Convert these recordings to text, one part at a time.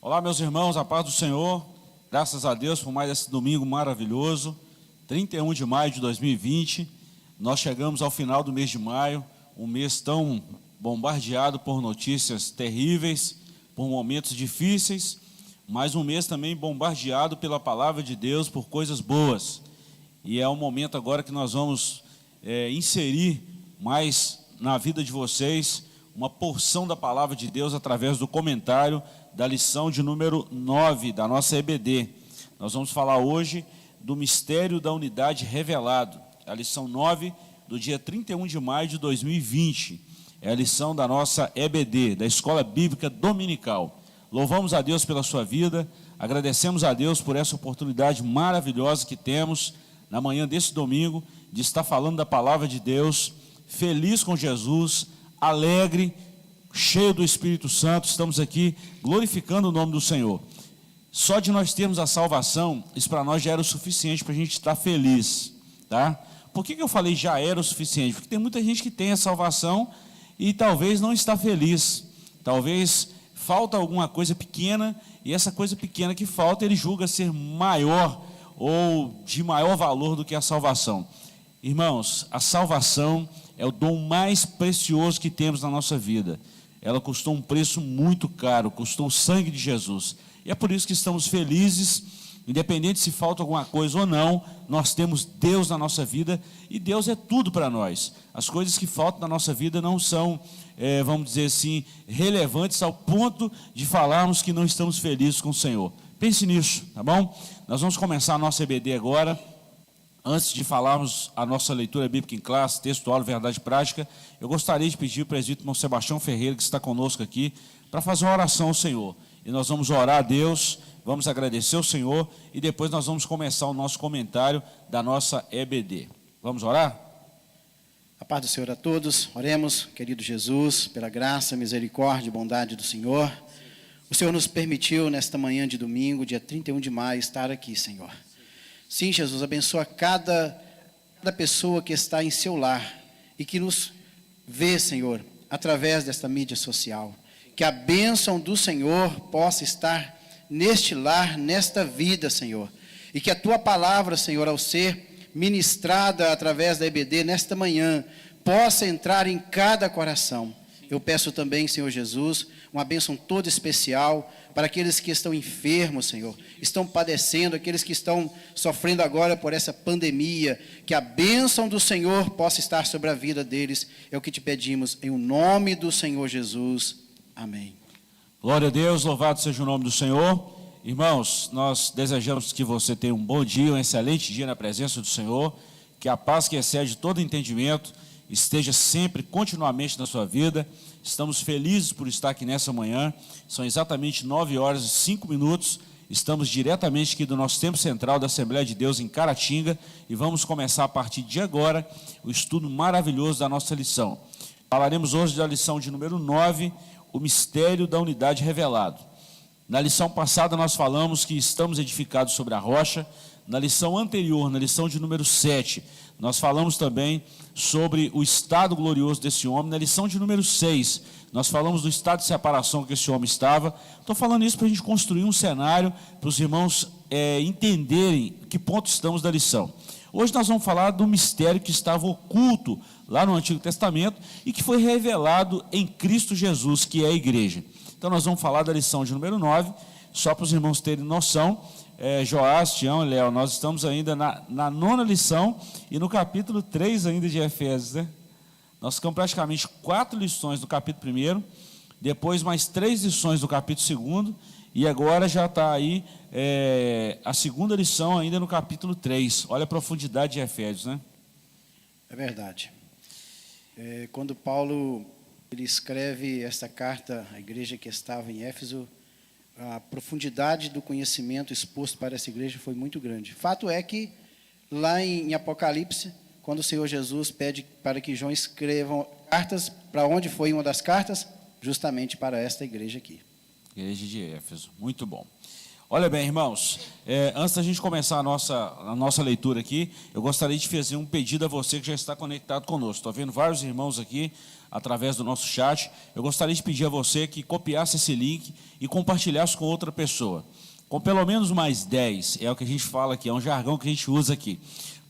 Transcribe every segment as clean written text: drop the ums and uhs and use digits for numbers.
Olá, meus irmãos, a paz do Senhor. Graças a Deus por mais esse domingo maravilhoso, 31 de maio de 2020. Nós chegamos ao final do mês de maio, um mês tão bombardeado por notícias terríveis, por momentos difíceis, mas um mês também bombardeado pela palavra de Deus, por coisas boas. E é um momento agora que nós vamos inserir mais na vida de vocês uma porção da palavra de Deus através do comentário da lição de número 9 da nossa EBD. Nós vamos falar hoje do mistério da unidade revelado, a lição 9 do dia 31 de maio de 2020. É a lição da nossa EBD, da Escola Bíblica Dominical. Louvamos a Deus pela sua vida, agradecemos a Deus por essa oportunidade maravilhosa que temos na manhã desse domingo, de estar falando da palavra de Deus, feliz com Jesus, alegre, cheio do Espírito Santo. Estamos aqui glorificando o nome do Senhor. Só de nós termos a salvação, isso para nós já era o suficiente para a gente estar feliz, tá? Por que eu falei já era o suficiente? Porque tem muita gente que tem a salvação e talvez não está feliz, talvez falta alguma coisa pequena, e essa coisa pequena que falta ele julga ser maior ou de maior valor do que a salvação. Irmãos, a salvação é o dom mais precioso que temos na nossa vida. Ela custou um preço muito caro, custou o sangue de Jesus. E é por isso que estamos felizes, independente se falta alguma coisa ou não, nós temos Deus na nossa vida, e Deus é tudo para nós. As coisas que faltam na nossa vida não são, vamos dizer assim, relevantes ao ponto de falarmos que não estamos felizes com o Senhor. Pense nisso, tá bom? Nós vamos começar a nossa EBD agora. Antes de falarmos a nossa leitura bíblica em classe, textual, verdade prática, eu gostaria de pedir ao presbítero irmão Sebastião Ferreira, que está conosco aqui, para fazer uma oração ao Senhor. E nós vamos orar a Deus, vamos agradecer ao Senhor, e depois nós vamos começar o nosso comentário da nossa EBD. Vamos orar? A paz do Senhor a todos. Oremos, querido Jesus, pela graça, misericórdia e bondade do Senhor. O Senhor nos permitiu, nesta manhã de domingo, dia 31 de maio, estar aqui, Senhor. Sim, Jesus, abençoa cada pessoa que está em seu lar e que nos vê, Senhor, através desta mídia social. Que a bênção do Senhor possa estar neste lar, nesta vida, Senhor. E que a Tua palavra, Senhor, ao ser ministrada através da EBD nesta manhã, possa entrar em cada coração. Eu peço também, Senhor Jesus, uma bênção toda especial para aqueles que estão enfermos, Senhor, estão padecendo, aqueles que estão sofrendo agora por essa pandemia, que a bênção do Senhor possa estar sobre a vida deles. É o que te pedimos, em o nome do Senhor Jesus. Amém. Glória a Deus, louvado seja o nome do Senhor. Irmãos, nós desejamos que você tenha um bom dia, um excelente dia na presença do Senhor, que a paz que excede todo entendimento esteja sempre, continuamente na sua vida. Estamos felizes por estar aqui nessa manhã. São exatamente 9 horas e 5 minutos. Estamos diretamente aqui do nosso tempo central da Assembleia de Deus em Caratinga e vamos começar a partir de agora o estudo maravilhoso da nossa lição. Falaremos hoje da lição de número 9, o mistério da unidade revelado. Na lição passada nós falamos que estamos edificados sobre a rocha. Na lição anterior, na lição de número 7, nós falamos também sobre o estado glorioso desse homem. Na lição de número 6, nós falamos do estado de separação que esse homem estava. Estou falando isso para a gente construir um cenário, para os irmãos entenderem que ponto estamos da lição. Hoje nós vamos falar do mistério que estava oculto lá no Antigo Testamento e que foi revelado em Cristo Jesus, que é a igreja. Então nós vamos falar da lição de número 9, só para os irmãos terem noção. Joás, Tião e Léo, nós estamos ainda na 9ª lição e no capítulo 3 ainda de Efésios, né? Nós ficamos praticamente 4 lições do capítulo 1, depois mais 3 lições do capítulo 2, e agora já está aí a 2ª lição ainda no capítulo 3. Olha a profundidade de Efésios, né? É verdade. Quando Paulo ele escreve esta carta à igreja que estava em Éfeso, a profundidade do conhecimento exposto para essa igreja foi muito grande. Fato é que, lá em Apocalipse, quando o Senhor Jesus pede para que João escreva cartas, para onde foi uma das cartas? Justamente para esta igreja aqui. Igreja de Éfeso, muito bom. Olha bem, irmãos, antes da gente começar a nossa leitura aqui, eu gostaria de fazer um pedido a você que já está conectado conosco. Estou vendo vários irmãos aqui, através do nosso chat. Eu gostaria de pedir a você que copiasse esse link e compartilhasse com outra pessoa. Com pelo menos mais 10, é o que a gente fala aqui, é um jargão que a gente usa aqui.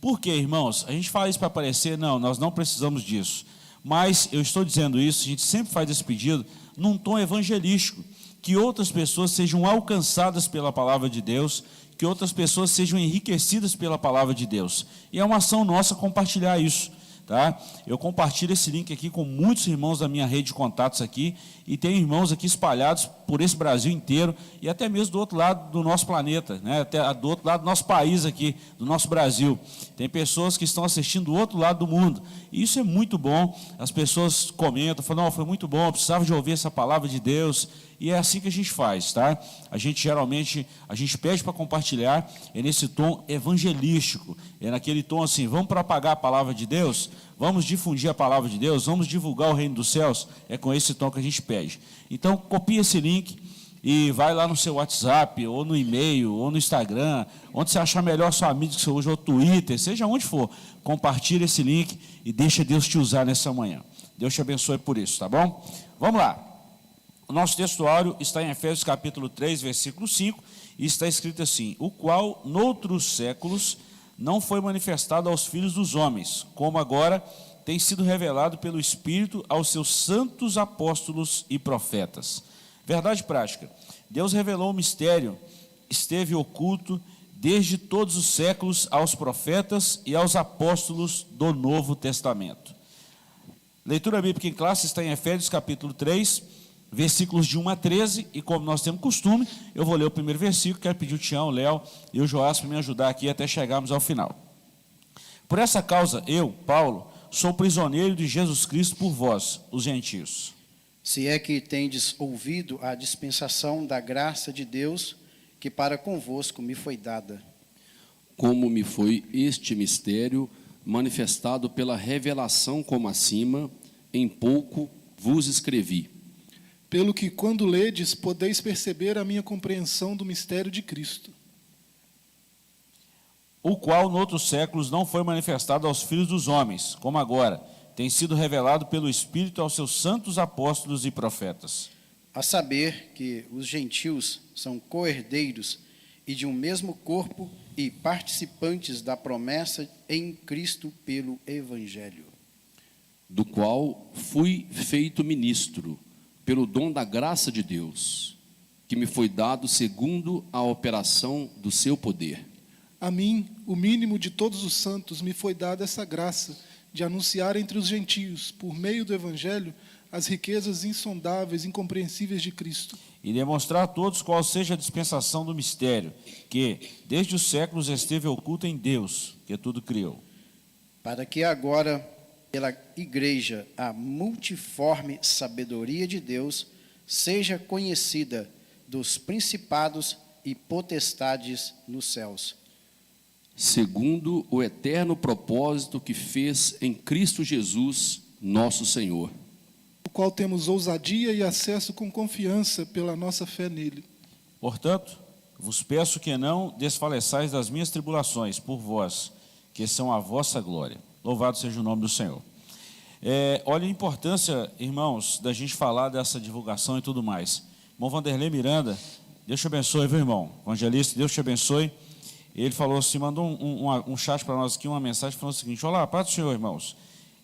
Por quê, irmãos? A gente fala isso para aparecer? Não, nós não precisamos disso. Mas eu estou dizendo isso, a gente sempre faz esse pedido num tom evangelístico, que outras pessoas sejam alcançadas pela palavra de Deus, que outras pessoas sejam enriquecidas pela palavra de Deus. E é uma ação nossa compartilhar isso, tá? Eu compartilho esse link aqui com muitos irmãos da minha rede de contatos aqui, e tem irmãos aqui espalhados por esse Brasil inteiro, e até mesmo do outro lado do nosso planeta, né? Até do outro lado do nosso país aqui, do nosso Brasil. Tem pessoas que estão assistindo do outro lado do mundo, e isso é muito bom. As pessoas comentam, falam, não, foi muito bom, eu precisava de ouvir essa palavra de Deus. E é assim que a gente faz, tá? A gente geralmente, pede para compartilhar, é nesse tom evangelístico, é naquele tom assim, vamos propagar a palavra de Deus, vamos difundir a palavra de Deus, vamos divulgar o reino dos céus, é com esse tom que a gente pede. Então, copia esse link e vai lá no seu WhatsApp, ou no e-mail, ou no Instagram, onde você achar melhor sua mídia que você usa, ou Twitter, seja onde for, compartilha esse link e deixa Deus te usar nessa manhã. Deus te abençoe por isso, tá bom? Vamos lá. O nosso textuário está em Efésios capítulo 3, versículo 5, e está escrito assim: o qual, noutros séculos, não foi manifestado aos filhos dos homens, como agora tem sido revelado pelo Espírito aos seus santos apóstolos e profetas. Verdade prática, Deus revelou o mistério, esteve oculto desde todos os séculos aos profetas e aos apóstolos do Novo Testamento. Leitura bíblica em classe está em Efésios capítulo 3, versículos de 1 a 13, e como nós temos costume, eu vou ler o primeiro versículo, quero pedir o Tião, o Léo e o Joás para me ajudar aqui até chegarmos ao final. Por essa causa, eu, Paulo, sou prisioneiro de Jesus Cristo por vós, os gentios. Se é que tendes ouvido a dispensação da graça de Deus, que para convosco me foi dada. Como me foi este mistério manifestado pela revelação como acima, em pouco vos escrevi. Pelo que, quando ledes, podeis perceber a minha compreensão do mistério de Cristo, o qual, noutros séculos, não foi manifestado aos filhos dos homens, como agora, tem sido revelado pelo Espírito aos seus santos apóstolos e profetas. A saber que os gentios são co-herdeiros e de um mesmo corpo e participantes da promessa em Cristo pelo Evangelho. Do qual fui feito ministro, pelo dom da graça de Deus, que me foi dado segundo a operação do seu poder. a mim, o mínimo de todos os santos, me foi dada essa graça de anunciar entre os gentios, por meio do Evangelho, as riquezas insondáveis, incompreensíveis de Cristo. E demonstrar a todos qual seja a dispensação do mistério, que, desde os séculos, esteve oculta em Deus, que tudo criou. Para que agora, pela igreja, a multiforme sabedoria de Deus seja conhecida dos principados e potestades nos céus. Segundo o eterno propósito que fez em Cristo Jesus, nosso Senhor. O qual temos ousadia e acesso com confiança pela nossa fé nele. Portanto, vos peço que não desfaleçais das minhas tribulações por vós, que são a vossa glória. Louvado seja o nome do Senhor. Olha a importância, irmãos, da gente falar dessa divulgação e tudo mais. Irmão Vanderlei Miranda, Deus te abençoe, viu, irmão? Evangelista, Deus te abençoe. Ele falou assim, mandou um chat para nós aqui, uma mensagem, falando o seguinte: olá, paz do Senhor, irmãos.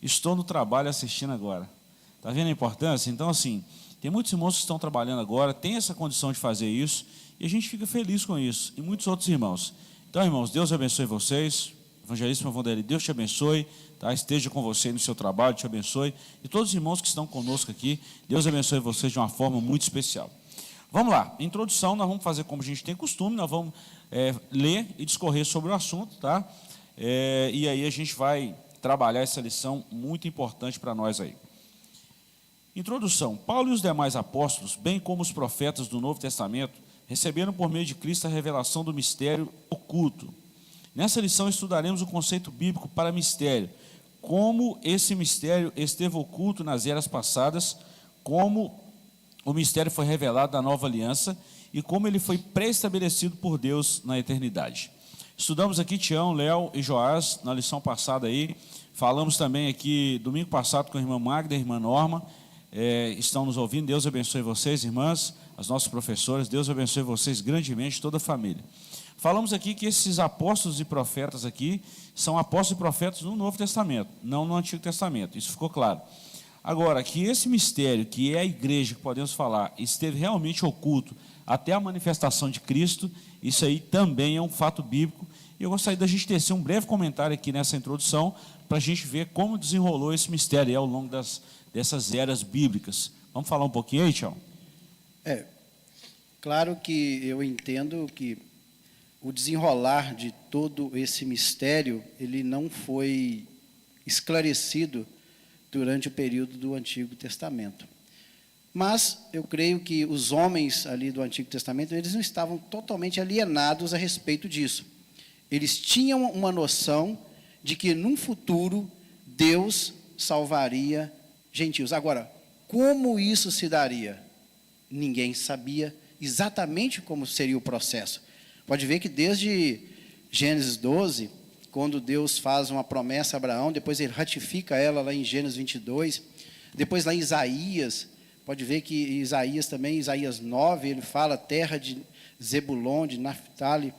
Estou no trabalho assistindo agora. Está vendo a importância? Então, assim, tem muitos irmãos que estão trabalhando agora, tem essa condição de fazer isso, e a gente fica feliz com isso, e muitos outros irmãos. Então, irmãos, Deus abençoe vocês. Evangelista Vanderlei, Deus te abençoe, tá? Esteja com você no seu trabalho, te abençoe. E todos os irmãos que estão conosco aqui, Deus abençoe vocês de uma forma muito especial. Vamos lá, introdução, nós vamos fazer como a gente tem costume, nós vamos ler e discorrer sobre o assunto, tá? E aí a gente vai trabalhar essa lição muito importante para nós aí. Introdução. Paulo e os demais apóstolos, bem como os profetas do Novo Testamento, receberam por meio de Cristo a revelação do mistério oculto. Nessa lição estudaremos o conceito bíblico para mistério, como esse mistério esteve oculto nas eras passadas, como o mistério foi revelado na nova aliança e como ele foi pré-estabelecido por Deus na eternidade. Estudamos aqui Tião, Léo e Joás na lição passada aí. Falamos também aqui domingo passado com a irmã Magda e a irmã Norma. Estão nos ouvindo. Deus abençoe vocês, irmãs, as nossas professoras. Deus abençoe vocês grandemente, toda a família. Falamos aqui que esses apóstolos e profetas aqui são apóstolos e profetas no Novo Testamento, não no Antigo Testamento. Isso ficou claro. Agora, que esse mistério, que é a igreja, que podemos falar, esteve realmente oculto até a manifestação de Cristo, isso aí também é um fato bíblico. E eu gostaria da gente tecer um breve comentário aqui nessa introdução, para a gente ver como desenrolou esse mistério ao longo dessas eras bíblicas. Vamos falar um pouquinho aí, Tião? Claro que eu entendo que o desenrolar de todo esse mistério, ele não foi esclarecido durante o período do Antigo Testamento. Mas eu creio que os homens ali do Antigo Testamento, eles não estavam totalmente alienados a respeito disso. Eles tinham uma noção de que, num futuro, Deus salvaria gentios. Agora, como isso se daria? Ninguém sabia exatamente como seria o processo. Pode ver que desde Gênesis 12, quando Deus faz uma promessa a Abraão, depois ele ratifica ela lá em Gênesis 22, depois lá em Isaías, pode ver que Isaías também, Isaías 9, ele fala terra de Zebulon, de Naftali,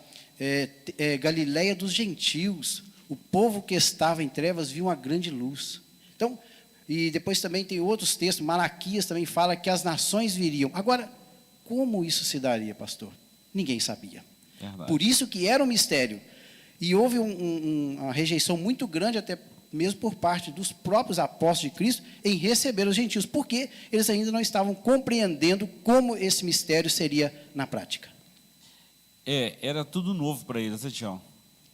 Galileia dos gentios, o povo que estava em trevas viu uma grande luz. Então, e depois também tem outros textos, Malaquias também fala que as nações viriam. Agora, como isso se daria, pastor? Ninguém sabia. Verdade. Por isso que era um mistério. E houve uma rejeição muito grande, até mesmo por parte dos próprios apóstolos de Cristo, em receber os gentios, porque eles ainda não estavam compreendendo como esse mistério seria na prática. Era tudo novo para eles, né, Tião?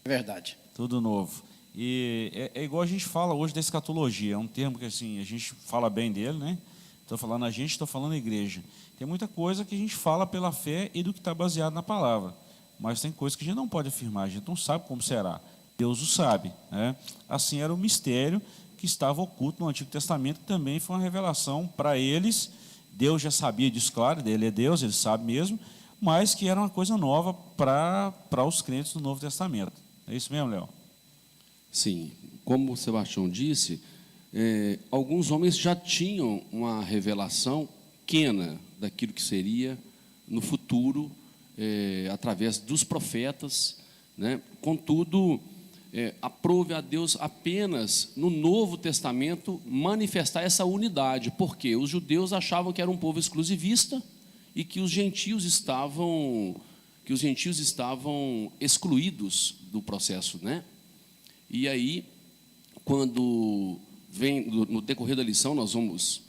É verdade. Tudo novo. E é igual a gente fala hoje da escatologia, é um termo que assim, a gente fala bem dele, né? Estou falando a gente, estou falando a igreja. Tem muita coisa que a gente fala pela fé e do que está baseado na palavra. Mas tem coisas que a gente não pode afirmar, a gente não sabe como será. Deus o sabe, né? Assim era o mistério que estava oculto no Antigo Testamento, que também foi uma revelação para eles. Deus já sabia disso, claro, ele é Deus, ele sabe mesmo, mas que era uma coisa nova para os crentes do Novo Testamento. É isso mesmo, Léo? Sim, como o Sebastião disse, alguns homens já tinham uma revelação pequena daquilo que seria no futuro, através dos profetas, né? Contudo, aprove a Deus apenas no Novo Testamento manifestar essa unidade, porque os judeus achavam que era um povo exclusivista e que os gentios estavam excluídos do processo, né? E aí, quando vem no decorrer da lição, nós vamos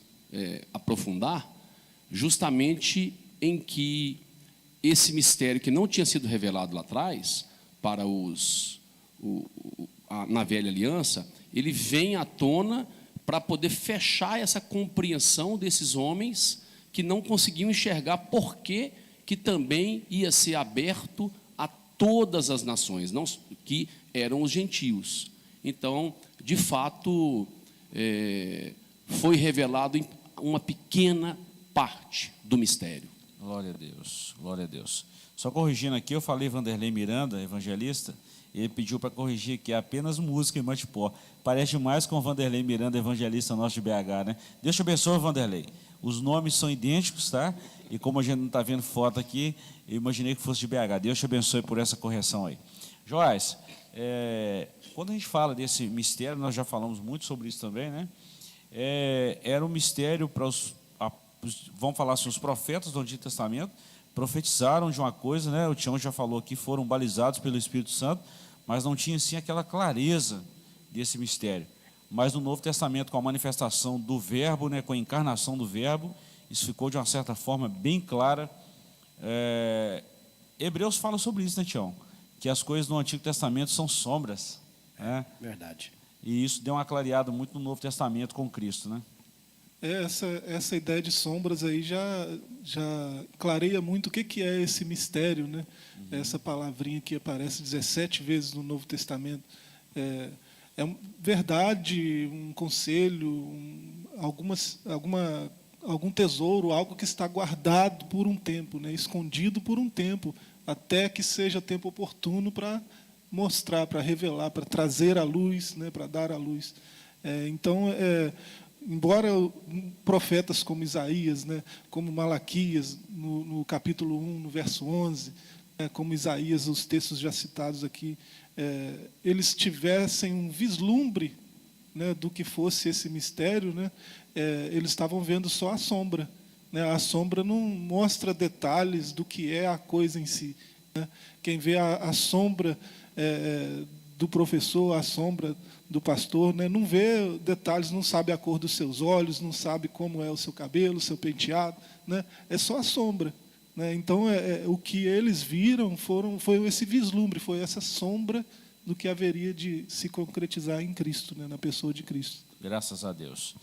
aprofundar justamente em que esse mistério que não tinha sido revelado lá atrás para na velha aliança, ele vem à tona para poder fechar essa compreensão desses homens que não conseguiam enxergar por que também ia ser aberto a todas as nações, não que eram os gentios. Então, de fato, foi revelado em uma pequena parte do mistério. Glória a Deus, glória a Deus. Só corrigindo aqui, eu falei Vanderlei Miranda, evangelista, ele pediu para corrigir aqui apenas música em Matipó. Parece demais com o Vanderlei Miranda, evangelista nosso de BH, né? Deus te abençoe, Vanderlei. Os nomes são idênticos, tá? E como a gente não está vendo foto aqui, eu imaginei que fosse de BH. Deus te abençoe por essa correção aí. Joás, quando a gente fala desse mistério, nós já falamos muito sobre isso também, né? Era um mistério para vamos falar assim, os profetas do Antigo Testamento profetizaram de uma coisa, né? O Tião já falou aqui, foram balizados pelo Espírito Santo, mas não tinha assim aquela clareza desse mistério. Mas no Novo Testamento, com a manifestação do Verbo, né, com a encarnação do Verbo, isso ficou de uma certa forma bem clara. Hebreus fala sobre isso, né, Tião? Que as coisas no Antigo Testamento são sombras, né? Verdade. E isso deu uma clareada muito no Novo Testamento com Cristo, né? Essa ideia de sombras aí já clareia muito o que é esse mistério, né? Essa palavrinha que aparece 17 vezes no Novo Testamento. É verdade, um conselho, algum tesouro, algo que está guardado por um tempo, né, escondido por um tempo, até que seja tempo oportuno para mostrar, para revelar, para trazer à luz, né, para dar à luz. Então, embora profetas como Isaías, né, como Malaquias, no capítulo 1, no verso 11, como Isaías, os textos já citados aqui, eles tivessem um vislumbre, né, do que fosse esse mistério, né, eles estavam vendo só a sombra. Né, a sombra não mostra detalhes do que é a coisa em si. Né. Quem vê a sombra do professor, a sombra do pastor, né, não vê detalhes, não sabe a cor dos seus olhos, não sabe como é o seu cabelo, o seu penteado, né, é só a sombra. Né. Então, o que eles viram foi esse vislumbre, foi essa sombra do que haveria de se concretizar em Cristo, né, na pessoa de Cristo. Graças a Deus.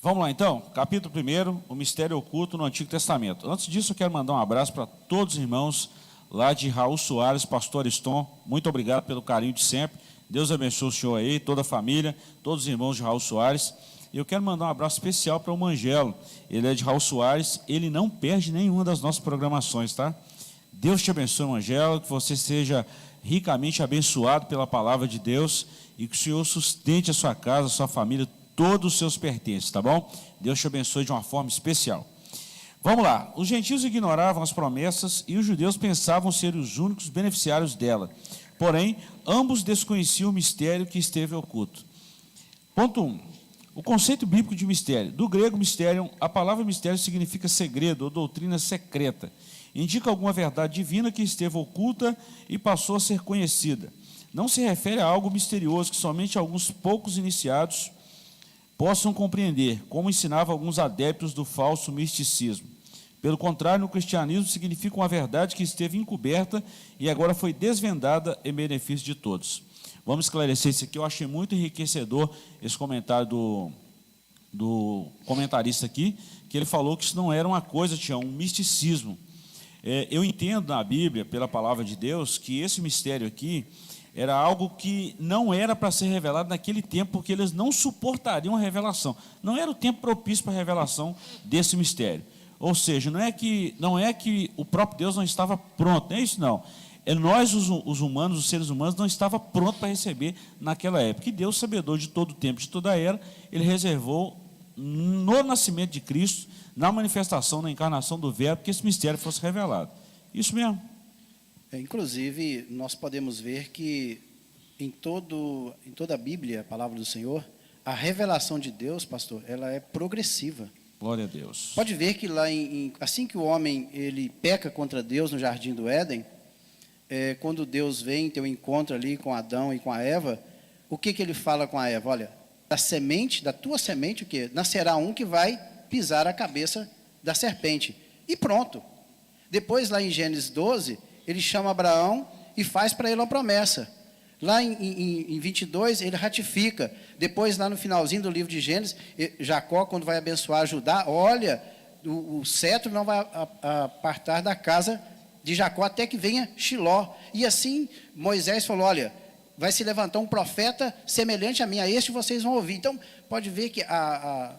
Vamos lá, então. Capítulo 1, o mistério oculto no Antigo Testamento. Antes disso, eu quero mandar um abraço para todos os irmãos lá de Raul Soares, pastor Ariston. Muito obrigado pelo carinho de sempre. Deus abençoe o senhor aí, toda a família, todos os irmãos de Raul Soares. E eu quero mandar um abraço especial para o Mangelo. Ele é de Raul Soares, ele não perde nenhuma das nossas programações, tá? Deus te abençoe, Mangelo, que você seja ricamente abençoado pela palavra de Deus e que o Senhor sustente a sua casa, a sua família, todos os seus pertences, tá bom? Deus te abençoe de uma forma especial. Vamos lá. Os gentios ignoravam as promessas e os judeus pensavam ser os únicos beneficiários dela. Porém, ambos desconheciam o mistério que esteve oculto. Ponto 1. O conceito bíblico de mistério. Do grego mysterion, a palavra mistério significa segredo ou doutrina secreta. Indica alguma verdade divina que esteve oculta e passou a ser conhecida. Não se refere a algo misterioso que somente alguns poucos iniciados possam compreender, como ensinavam alguns adeptos do falso misticismo. Pelo contrário, no cristianismo significa uma verdade que esteve encoberta e agora foi desvendada em benefício de todos. Vamos esclarecer isso aqui. Eu achei muito enriquecedor esse comentário do comentarista aqui, que ele falou que isso não era uma coisa, tinha um misticismo. Eu entendo na Bíblia, pela palavra de Deus, que esse mistério aqui era algo que não era para ser revelado naquele tempo, porque eles não suportariam a revelação. Não era o tempo propício para a revelação desse mistério. Ou seja, não é que o próprio Deus não estava pronto, não é isso não. Nós, os humanos, os seres humanos, não estava pronto para receber naquela época. E Deus, sabedor de todo o tempo, de toda a era, Ele reservou no nascimento de Cristo, na manifestação, na encarnação do Verbo, que esse mistério fosse revelado. Isso mesmo. Inclusive, nós podemos ver que em toda a Bíblia, a palavra do Senhor, a revelação de Deus, pastor, ela é progressiva. Glória a Deus. Pode ver que lá, assim que o homem ele peca contra Deus no jardim do Éden, quando Deus vem ter um encontro ali com Adão e com a Eva, o que ele fala com a Eva? Olha, da tua semente, o quê? Nascerá um que vai pisar a cabeça da serpente. E pronto. Depois, lá em Gênesis 12, ele chama Abraão e faz para ele uma promessa. Lá em 22, ele ratifica. Depois, lá no finalzinho do livro de Gênesis, Jacó, quando vai abençoar Judá, olha, o cetro não vai apartar da casa de Jacó até que venha Shiló. E assim, Moisés falou, olha, vai se levantar um profeta semelhante a mim, a este vocês vão ouvir. Então, pode ver que a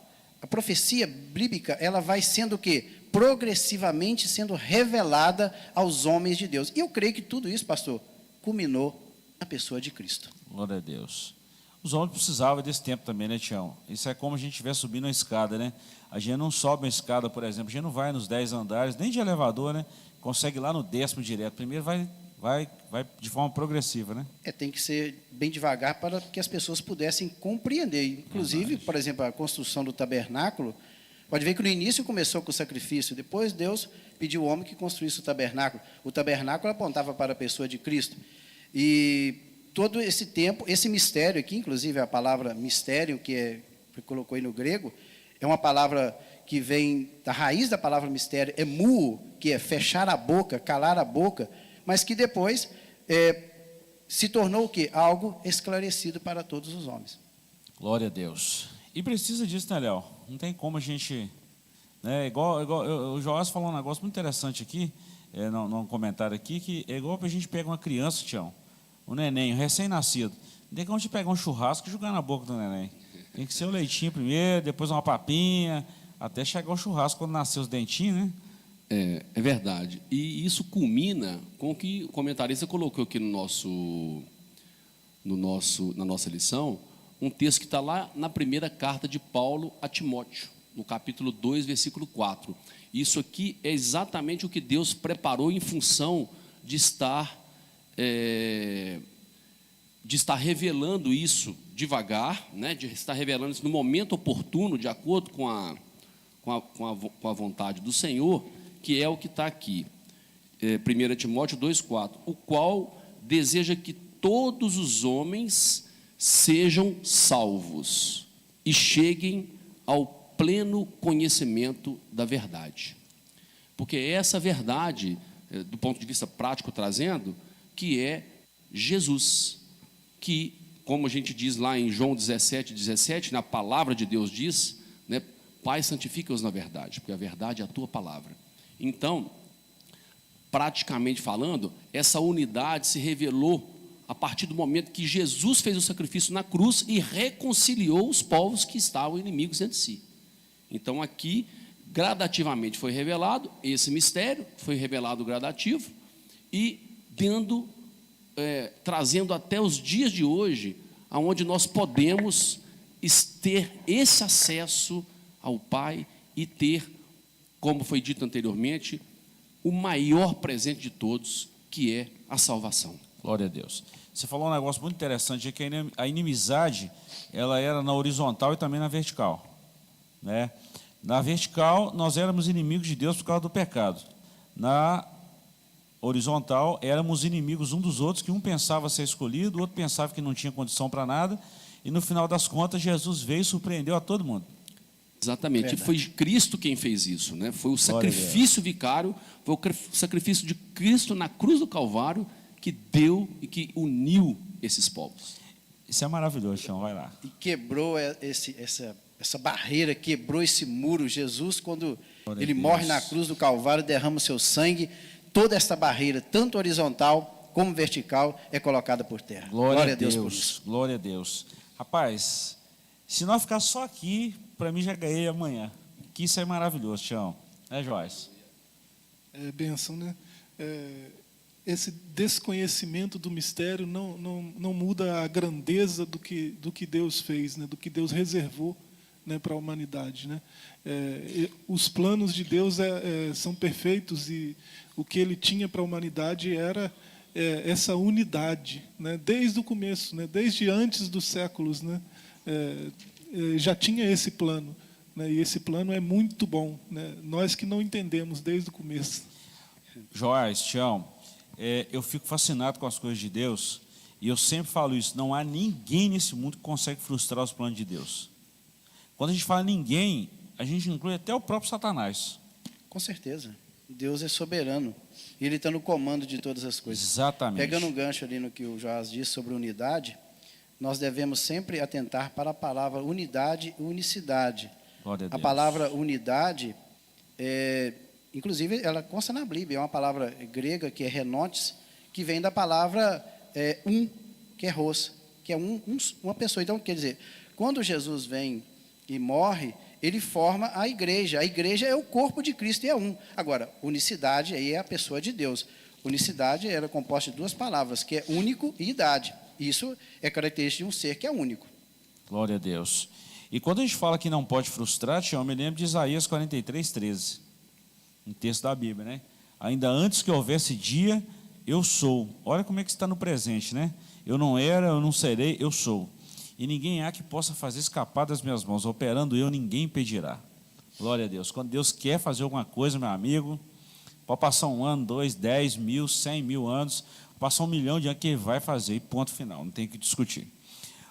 profecia bíblica, ela vai sendo o quê? Progressivamente sendo revelada aos homens de Deus. E eu creio que tudo isso, pastor, culminou na pessoa de Cristo. Glória a Deus. Os homens precisavam desse tempo também, né, Tião? Isso é como a gente estiver subindo uma escada, né? A gente não sobe uma escada, por exemplo, a gente não vai nos 10 andares, nem de elevador, né? Consegue ir lá no 10º direto. Primeiro vai de forma progressiva, né? Tem que ser bem devagar para que as pessoas pudessem compreender. Inclusive, por exemplo, a construção do tabernáculo, pode ver que no início começou com o sacrifício, depois Deus pediu ao homem que construísse o tabernáculo. O tabernáculo apontava para a pessoa de Cristo. E todo esse tempo, esse mistério aqui, inclusive a palavra mistério, que colocou aí no grego, é uma palavra que vem da raiz da palavra mistério, é muo, que é fechar a boca, calar a boca, mas que depois se tornou o quê? Algo esclarecido para todos os homens. Glória a Deus. E precisa disso, né, Léo? Não tem como a gente... Né, o Joás falou um negócio muito interessante aqui, num comentário aqui, que é igual para a gente pegar uma criança, Tião, um neném, recém-nascido. Não tem como a gente pegar um churrasco e jogar na boca do neném. Tem que ser o leitinho primeiro, depois uma papinha, Até chegar o churrasco quando nascer os dentinhos, né? É verdade. E isso culmina com o que o comentarista colocou aqui na nossa lição, um texto que está lá na primeira carta de Paulo a Timóteo, no capítulo 2, versículo 4. Isso aqui é exatamente o que Deus preparou em função de estar revelando isso devagar, né? De estar revelando isso no momento oportuno, de acordo com a vontade do Senhor, que é o que está aqui. 1 Timóteo 2,4, o qual deseja que todos os homens sejam salvos e cheguem ao pleno conhecimento da verdade. Porque é essa verdade, do ponto de vista prático trazendo, que é Jesus, que, como a gente diz lá em João 17, na palavra de Deus diz, né, Pai, santifica-os na verdade, porque a verdade é a tua palavra. Então, praticamente falando, essa unidade se revelou a partir do momento que Jesus fez o sacrifício na cruz e reconciliou os povos que estavam inimigos entre si. Então, aqui, gradativamente foi revelado esse mistério, foi revelado gradativo, e trazendo até os dias de hoje, aonde nós podemos ter esse acesso ao Pai e ter, como foi dito anteriormente, o maior presente de todos, que é a salvação. Glória a Deus. Você falou um negócio muito interessante, é que a inimizade, ela era na horizontal e também na vertical, né? Na vertical, nós éramos inimigos de Deus por causa do pecado. Na horizontal, éramos inimigos um dos outros, que um pensava ser escolhido, o outro pensava que não tinha condição para nada, e no final das contas, Jesus veio e surpreendeu a todo mundo. Exatamente, Verdade. e foi Cristo quem fez isso, né? Foi o sacrifício vicário, foi o sacrifício de Cristo na cruz do Calvário que deu e que uniu esses povos. Isso é maravilhoso, Chão, vai lá. E quebrou essa barreira, quebrou esse muro. Jesus, quando Glória ele a Deus. morre na cruz do Calvário, derrama o seu sangue, toda essa barreira, tanto horizontal como vertical, é colocada por terra. Glória a Deus por Deus, isso. glória a Deus. Rapaz, se nós ficar só aqui, para mim já ganhei amanhã. Que isso é maravilhoso, Chão. Né, Joyce? É bênção, né? Esse desconhecimento do mistério não muda a grandeza do que Deus fez, né? Do que Deus reservou, né, para a humanidade, né? Os planos de Deus são perfeitos, e o que Ele tinha para a humanidade era essa unidade, né? Desde o começo, né? Desde antes dos séculos, né? Já tinha esse plano, né? E esse plano é muito bom, né? Nós que não entendemos desde o começo. Joyce, Chão, eu fico fascinado com as coisas de Deus, e eu sempre falo isso, não há ninguém nesse mundo que consegue frustrar os planos de Deus. Quando a gente fala ninguém, a gente inclui até o próprio Satanás. Com certeza. Deus é soberano. E Ele está no comando de todas as coisas. Exatamente. Pegando um gancho ali no que o Joás disse sobre unidade, nós devemos sempre atentar para a palavra unidade e unicidade. Glória a A Deus. palavra unidade, inclusive, ela consta na Bíblia, é uma palavra grega que é renotes, que vem da palavra que é ros, que é uma pessoa. Então, quer dizer, quando Jesus vem e morre, ele forma a igreja. A igreja é o corpo de Cristo e é um. Agora, unicidade aí é a pessoa de Deus. Unicidade era composta de duas palavras, que é único e idade. Isso é característica de um ser que é único. Glória a Deus. E quando a gente fala que não pode frustrar, Tião, eu me lembro de Isaías 43:13, um texto da Bíblia, né? Ainda antes que houvesse dia, eu sou. Olha como é que está no presente, né? Eu não era, eu não serei, eu sou. E ninguém há que possa fazer escapar das minhas mãos. Operando eu, ninguém impedirá. Glória a Deus. Quando Deus quer fazer alguma coisa, meu amigo, pode passar 1 ano, 2, 10 mil, 100 mil anos, passar 1 milhão de anos que Ele vai fazer, e ponto final, não tem o que discutir.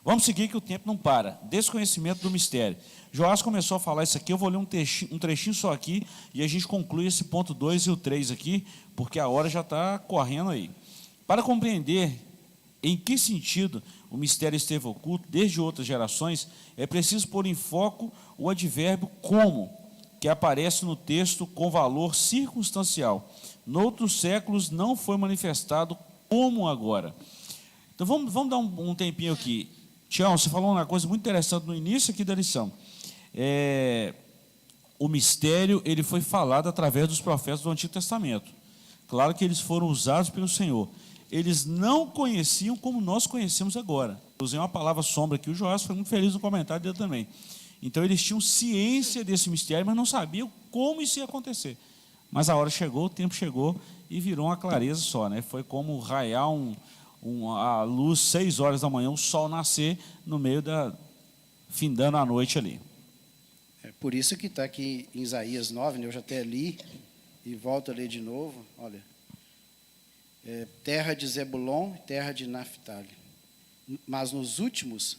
Vamos seguir que o tempo não para. Desconhecimento do mistério. Joás começou a falar isso aqui, eu vou ler um trechinho só aqui, e a gente conclui esse ponto 2 e o 3 aqui, porque a hora já está correndo aí. Para compreender em que sentido o mistério esteve oculto desde outras gerações, é preciso pôr em foco o advérbio como, que aparece no texto com valor circunstancial. Noutros séculos não foi manifestado como agora. Então vamos dar um tempinho aqui. Tião, você falou uma coisa muito interessante no início aqui da lição. o mistério ele foi falado através dos profetas do Antigo Testamento. Claro que eles foram usados pelo Senhor. Eles não conheciam como nós conhecemos agora. Usei uma palavra sombra aqui, o Joás foi muito feliz no comentário dele também. Então eles tinham ciência desse mistério, mas não sabiam como isso ia acontecer. Mas a hora chegou, o tempo chegou e virou uma clareza só, né? Foi como raiar a luz 6 horas da manhã, o sol nascer no meio findando a noite ali. É por isso que está aqui em Isaías 9, né? Eu já até li e volto a ler de novo. Olha, terra de Zebulon, terra de Naftali. Mas nos últimos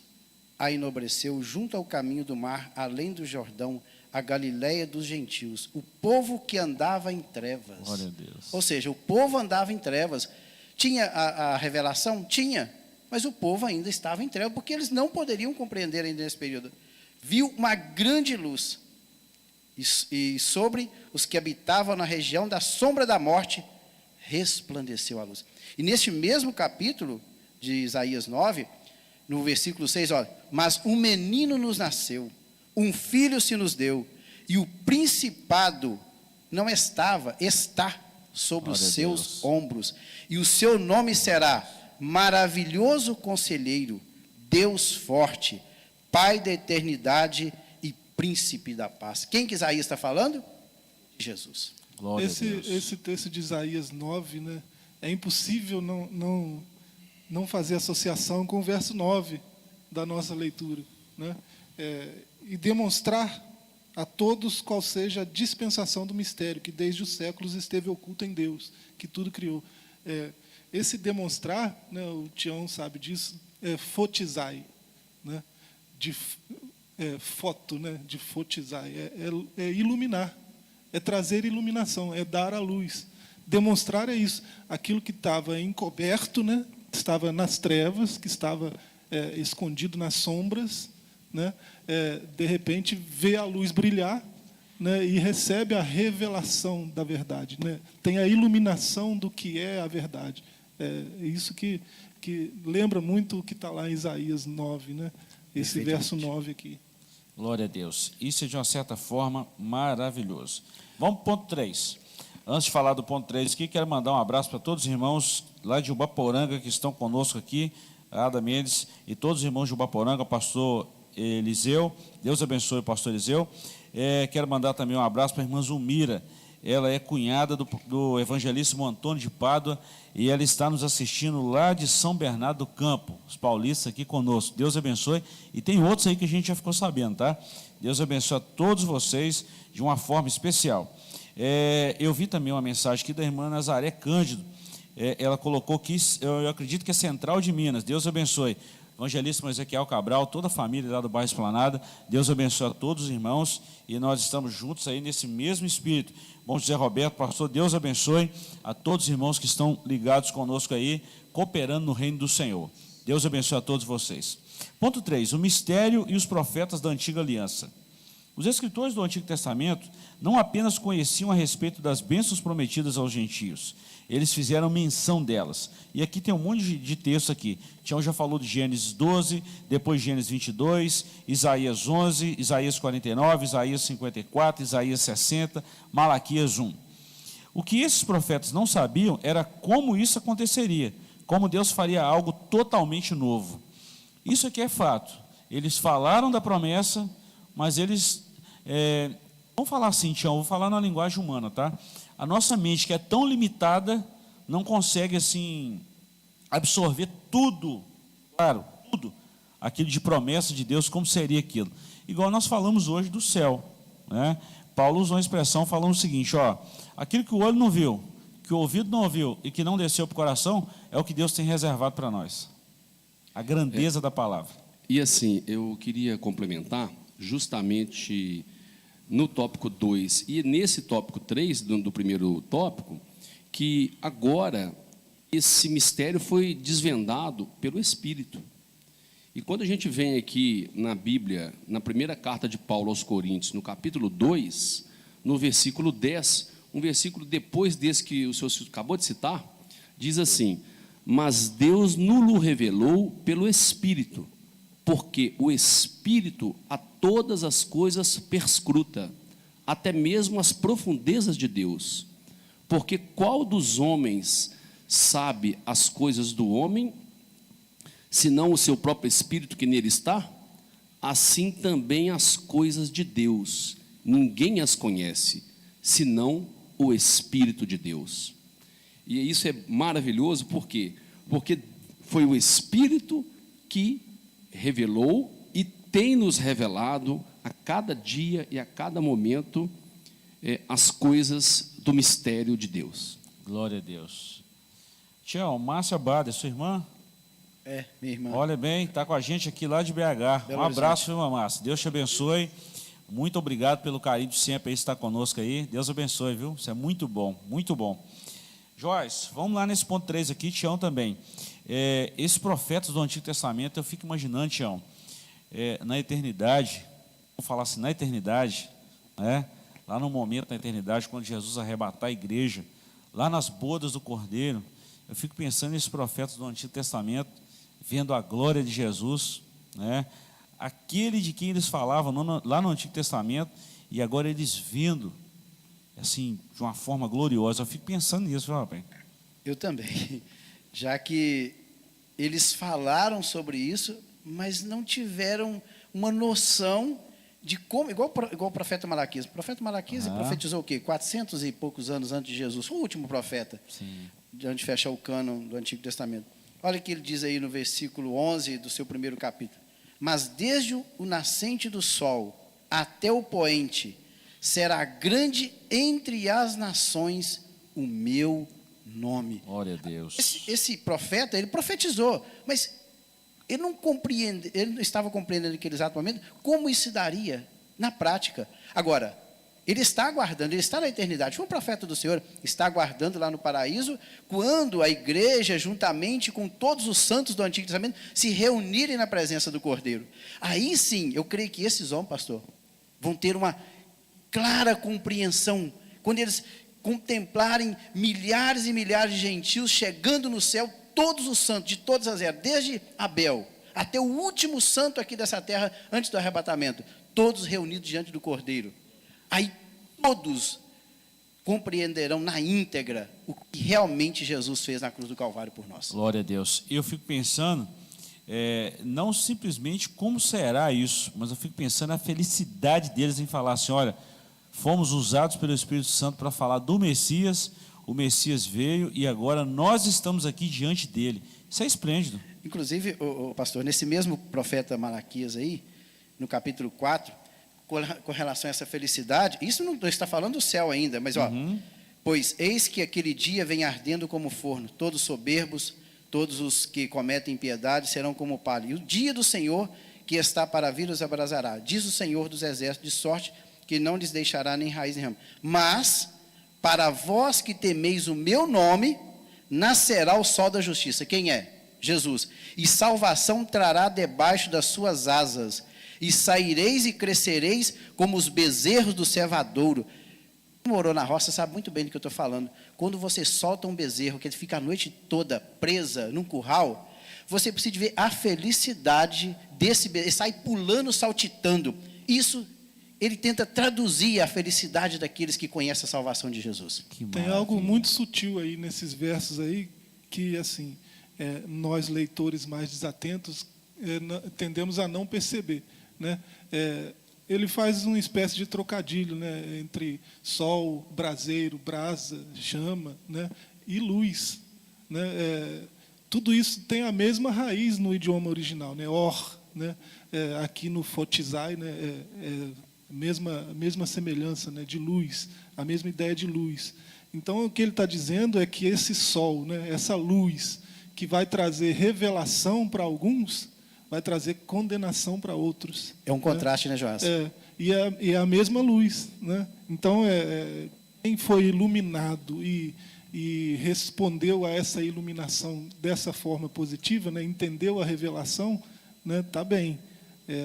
a enobreceu junto ao caminho do mar, além do Jordão, a Galileia dos gentios, o povo que andava em trevas. Glória a Deus. Ou seja, o povo andava em trevas. Tinha a revelação? Tinha, mas o povo ainda estava em trevas, porque eles não poderiam compreender ainda nesse período. Viu uma grande luz, e sobre os que habitavam na região da sombra da morte, resplandeceu a luz. E neste mesmo capítulo de Isaías 9, no versículo 6, olha, mas um menino nos nasceu, um filho se nos deu, e o principado não está sobre os seus ombros, e o seu nome será Maravilhoso Conselheiro, Deus Forte, Pai da Eternidade e Príncipe da Paz. Quem que Isaías está falando? Jesus. Glória a Deus. Esse texto de Isaías 9, né, é impossível não fazer associação com o verso 9 da nossa leitura, né? E demonstrar a todos qual seja a dispensação do mistério, que desde os séculos esteve oculto em Deus, que tudo criou. Esse demonstrar, né, o Tião sabe disso, é fotizai, né? Foto, né, de fotizai, é iluminar, é trazer iluminação, é dar a luz. Demonstrar é isso, aquilo que estava encoberto, né, estava nas trevas, que estava escondido nas sombras, né, de repente vê a luz brilhar, né, e recebe a revelação da verdade, né, tem a iluminação do que é a verdade. É isso que lembra muito o que está lá em Isaías 9, né, esse verso 9 aqui. Glória a Deus. Isso é, de uma certa forma, maravilhoso. Vamos para o ponto 3. Antes de falar do ponto 3 aqui, quero mandar um abraço para todos os irmãos lá de Ubaporanga que estão conosco aqui, Ada Mendes, e todos os irmãos de Ubaporanga, pastor Eliseu. Deus abençoe o pastor Eliseu. Quero mandar também um abraço para a irmã Zulmira. Ela é cunhada do evangelíssimo Antônio de Pádua, e ela está nos assistindo lá de São Bernardo do Campo, os paulistas aqui conosco. Deus abençoe. E tem outros aí que a gente já ficou sabendo, tá? Deus abençoe a todos vocês de uma forma especial. Eu vi também uma mensagem aqui da irmã Nazaré Cândido. Ela colocou que, eu acredito que é Central de Minas. Deus abençoe. Evangelíssimo Ezequiel Cabral, toda a família lá do bairro Esplanada. Deus abençoe a todos os irmãos, e nós estamos juntos aí nesse mesmo espírito. Bom José Roberto, pastor, Deus abençoe a todos os irmãos que estão ligados conosco aí, cooperando no reino do Senhor. Deus abençoe a todos vocês. Ponto 3, o mistério e os profetas da antiga aliança. Os escritores do Antigo Testamento não apenas conheciam a respeito das bênçãos prometidas aos gentios, eles fizeram menção delas. E aqui tem um monte de texto aqui. Tião já falou de Gênesis 12, depois Gênesis 22, Isaías 11, Isaías 49, Isaías 54, Isaías 60, Malaquias 1. O que esses profetas não sabiam era como isso aconteceria, como Deus faria algo totalmente novo. Isso aqui é fato. Eles falaram da promessa, mas eles... vamos falar assim, Tião, vou falar na linguagem humana, tá? A nossa mente, que é tão limitada, não consegue, assim, absorver tudo, claro, tudo, aquilo de promessa de Deus, como seria aquilo. Igual nós falamos hoje do céu, né? Paulo usou uma expressão falando o seguinte, aquilo que o olho não viu, que o ouvido não ouviu e que não desceu para o coração, é o que Deus tem reservado para nós. A grandeza da palavra. E assim, eu queria complementar justamente no tópico 2 e nesse tópico 3 do primeiro tópico, que agora esse mistério foi desvendado pelo Espírito. E quando a gente vem aqui na Bíblia, na primeira carta de Paulo aos Coríntios, no capítulo 2, no versículo 10, um versículo depois desse que o senhor acabou de citar, diz assim: mas Deus nulo revelou pelo Espírito, porque o Espírito a todas as coisas perscruta, até mesmo as profundezas de Deus. Porque qual dos homens sabe as coisas do homem, senão o seu próprio espírito que nele está? Assim também as coisas de Deus, ninguém as conhece, senão o Espírito de Deus. E isso é maravilhoso, por quê? Porque foi o Espírito que revelou e tem nos revelado a cada dia e a cada momento as coisas do mistério de Deus. Glória a Deus. Tião, Márcia Bader, sua irmã? Minha irmã. Olha bem, está com a gente aqui lá de BH. Belo Um abraço, Horizonte. irmã Márcia. Deus te abençoe. Muito obrigado pelo carinho de sempre aí estar conosco aí. Deus abençoe, viu? Isso é muito bom, muito bom. Joyce, vamos lá nesse ponto 3 aqui, Tião também. Esses profetas do Antigo Testamento, eu fico imaginando, Tião, na eternidade, vamos falar assim, na eternidade, né? Lá no momento da eternidade, quando Jesus arrebatar a igreja, lá nas bodas do Cordeiro, eu fico pensando nesses profetas do Antigo Testamento, vendo a glória de Jesus, né? Aquele de quem eles falavam lá no Antigo Testamento, e agora eles vendo, assim, de uma forma gloriosa. Eu fico pensando nisso, rapaz. Eu também, já que eles falaram sobre isso, mas não tiveram uma noção de como, igual o profeta Malaquias. O profeta Malaquias profetizou o quê? 400 e poucos anos antes de Jesus. Foi o último profeta, de onde fecha o cânon do Antigo Testamento. Olha o que ele diz aí no versículo 11 do seu primeiro capítulo. Mas desde o nascente do sol até o poente, será grande entre as nações o meu nome. Glória a Deus. Esse profeta, ele profetizou, mas ele não estava compreendendo naquele exato momento como isso se daria na prática. Agora, ele está aguardando, ele está na eternidade. Foi um profeta do Senhor, está aguardando lá no paraíso, quando a igreja, juntamente com todos os santos do Antigo Testamento, se reunirem na presença do Cordeiro. Aí sim, eu creio que esses homens, pastor, vão ter uma clara compreensão, quando eles contemplarem milhares e milhares de gentios chegando no céu, todos os santos, de todas as eras, desde Abel até o último santo aqui dessa terra, antes do arrebatamento, todos reunidos diante do Cordeiro. Aí todos compreenderão na íntegra o que realmente Jesus fez na cruz do Calvário por nós. Glória a Deus. Eu fico pensando, não simplesmente como será isso, mas eu fico pensando na felicidade deles em falar assim, olha, fomos usados pelo Espírito Santo para falar do Messias, o Messias veio e agora nós estamos aqui diante dele. Isso é esplêndido. Inclusive, pastor, nesse mesmo profeta Malaquias aí, no capítulo 4, com relação a essa felicidade, isso não está falando do céu ainda, mas pois eis que aquele dia vem ardendo como forno, todos soberbos, todos os que cometem impiedade serão como palha, e o dia do Senhor que está para vir os abrasará, diz o Senhor dos exércitos, de sorte que não lhes deixará nem raiz nem ramo. Mas, para vós que temeis o meu nome, nascerá o sol da justiça. Quem é? Jesus. E salvação trará debaixo das suas asas, e saireis e crescereis como os bezerros do cevadouro. Quem morou na roça sabe muito bem do que eu estou falando. Quando você solta um bezerro, que ele fica a noite toda presa num curral, você precisa ver a felicidade desse bezerro, ele sai pulando, saltitando. Isso, ele tenta traduzir a felicidade daqueles que conhecem a salvação de Jesus. Tem algo muito sutil aí nesses versos aí, que assim, nós leitores mais desatentos tendemos a não perceber, né? Ele faz uma espécie de trocadilho, né, entre sol, braseiro, brasa, chama, né, e luz, né? Tudo isso tem a mesma raiz no idioma original, né? Or, né? Aqui no fotizai, né? Mesma semelhança, né, de luz, a mesma ideia de luz. Então, o que ele está dizendo é que esse sol, né, essa luz, que vai trazer revelação para alguns, vai trazer condenação para outros. É um contraste, né, Joás? E é a mesma luz, né? Então, quem foi iluminado e respondeu a essa iluminação dessa forma positiva, né, entendeu a revelação, né, tá bem.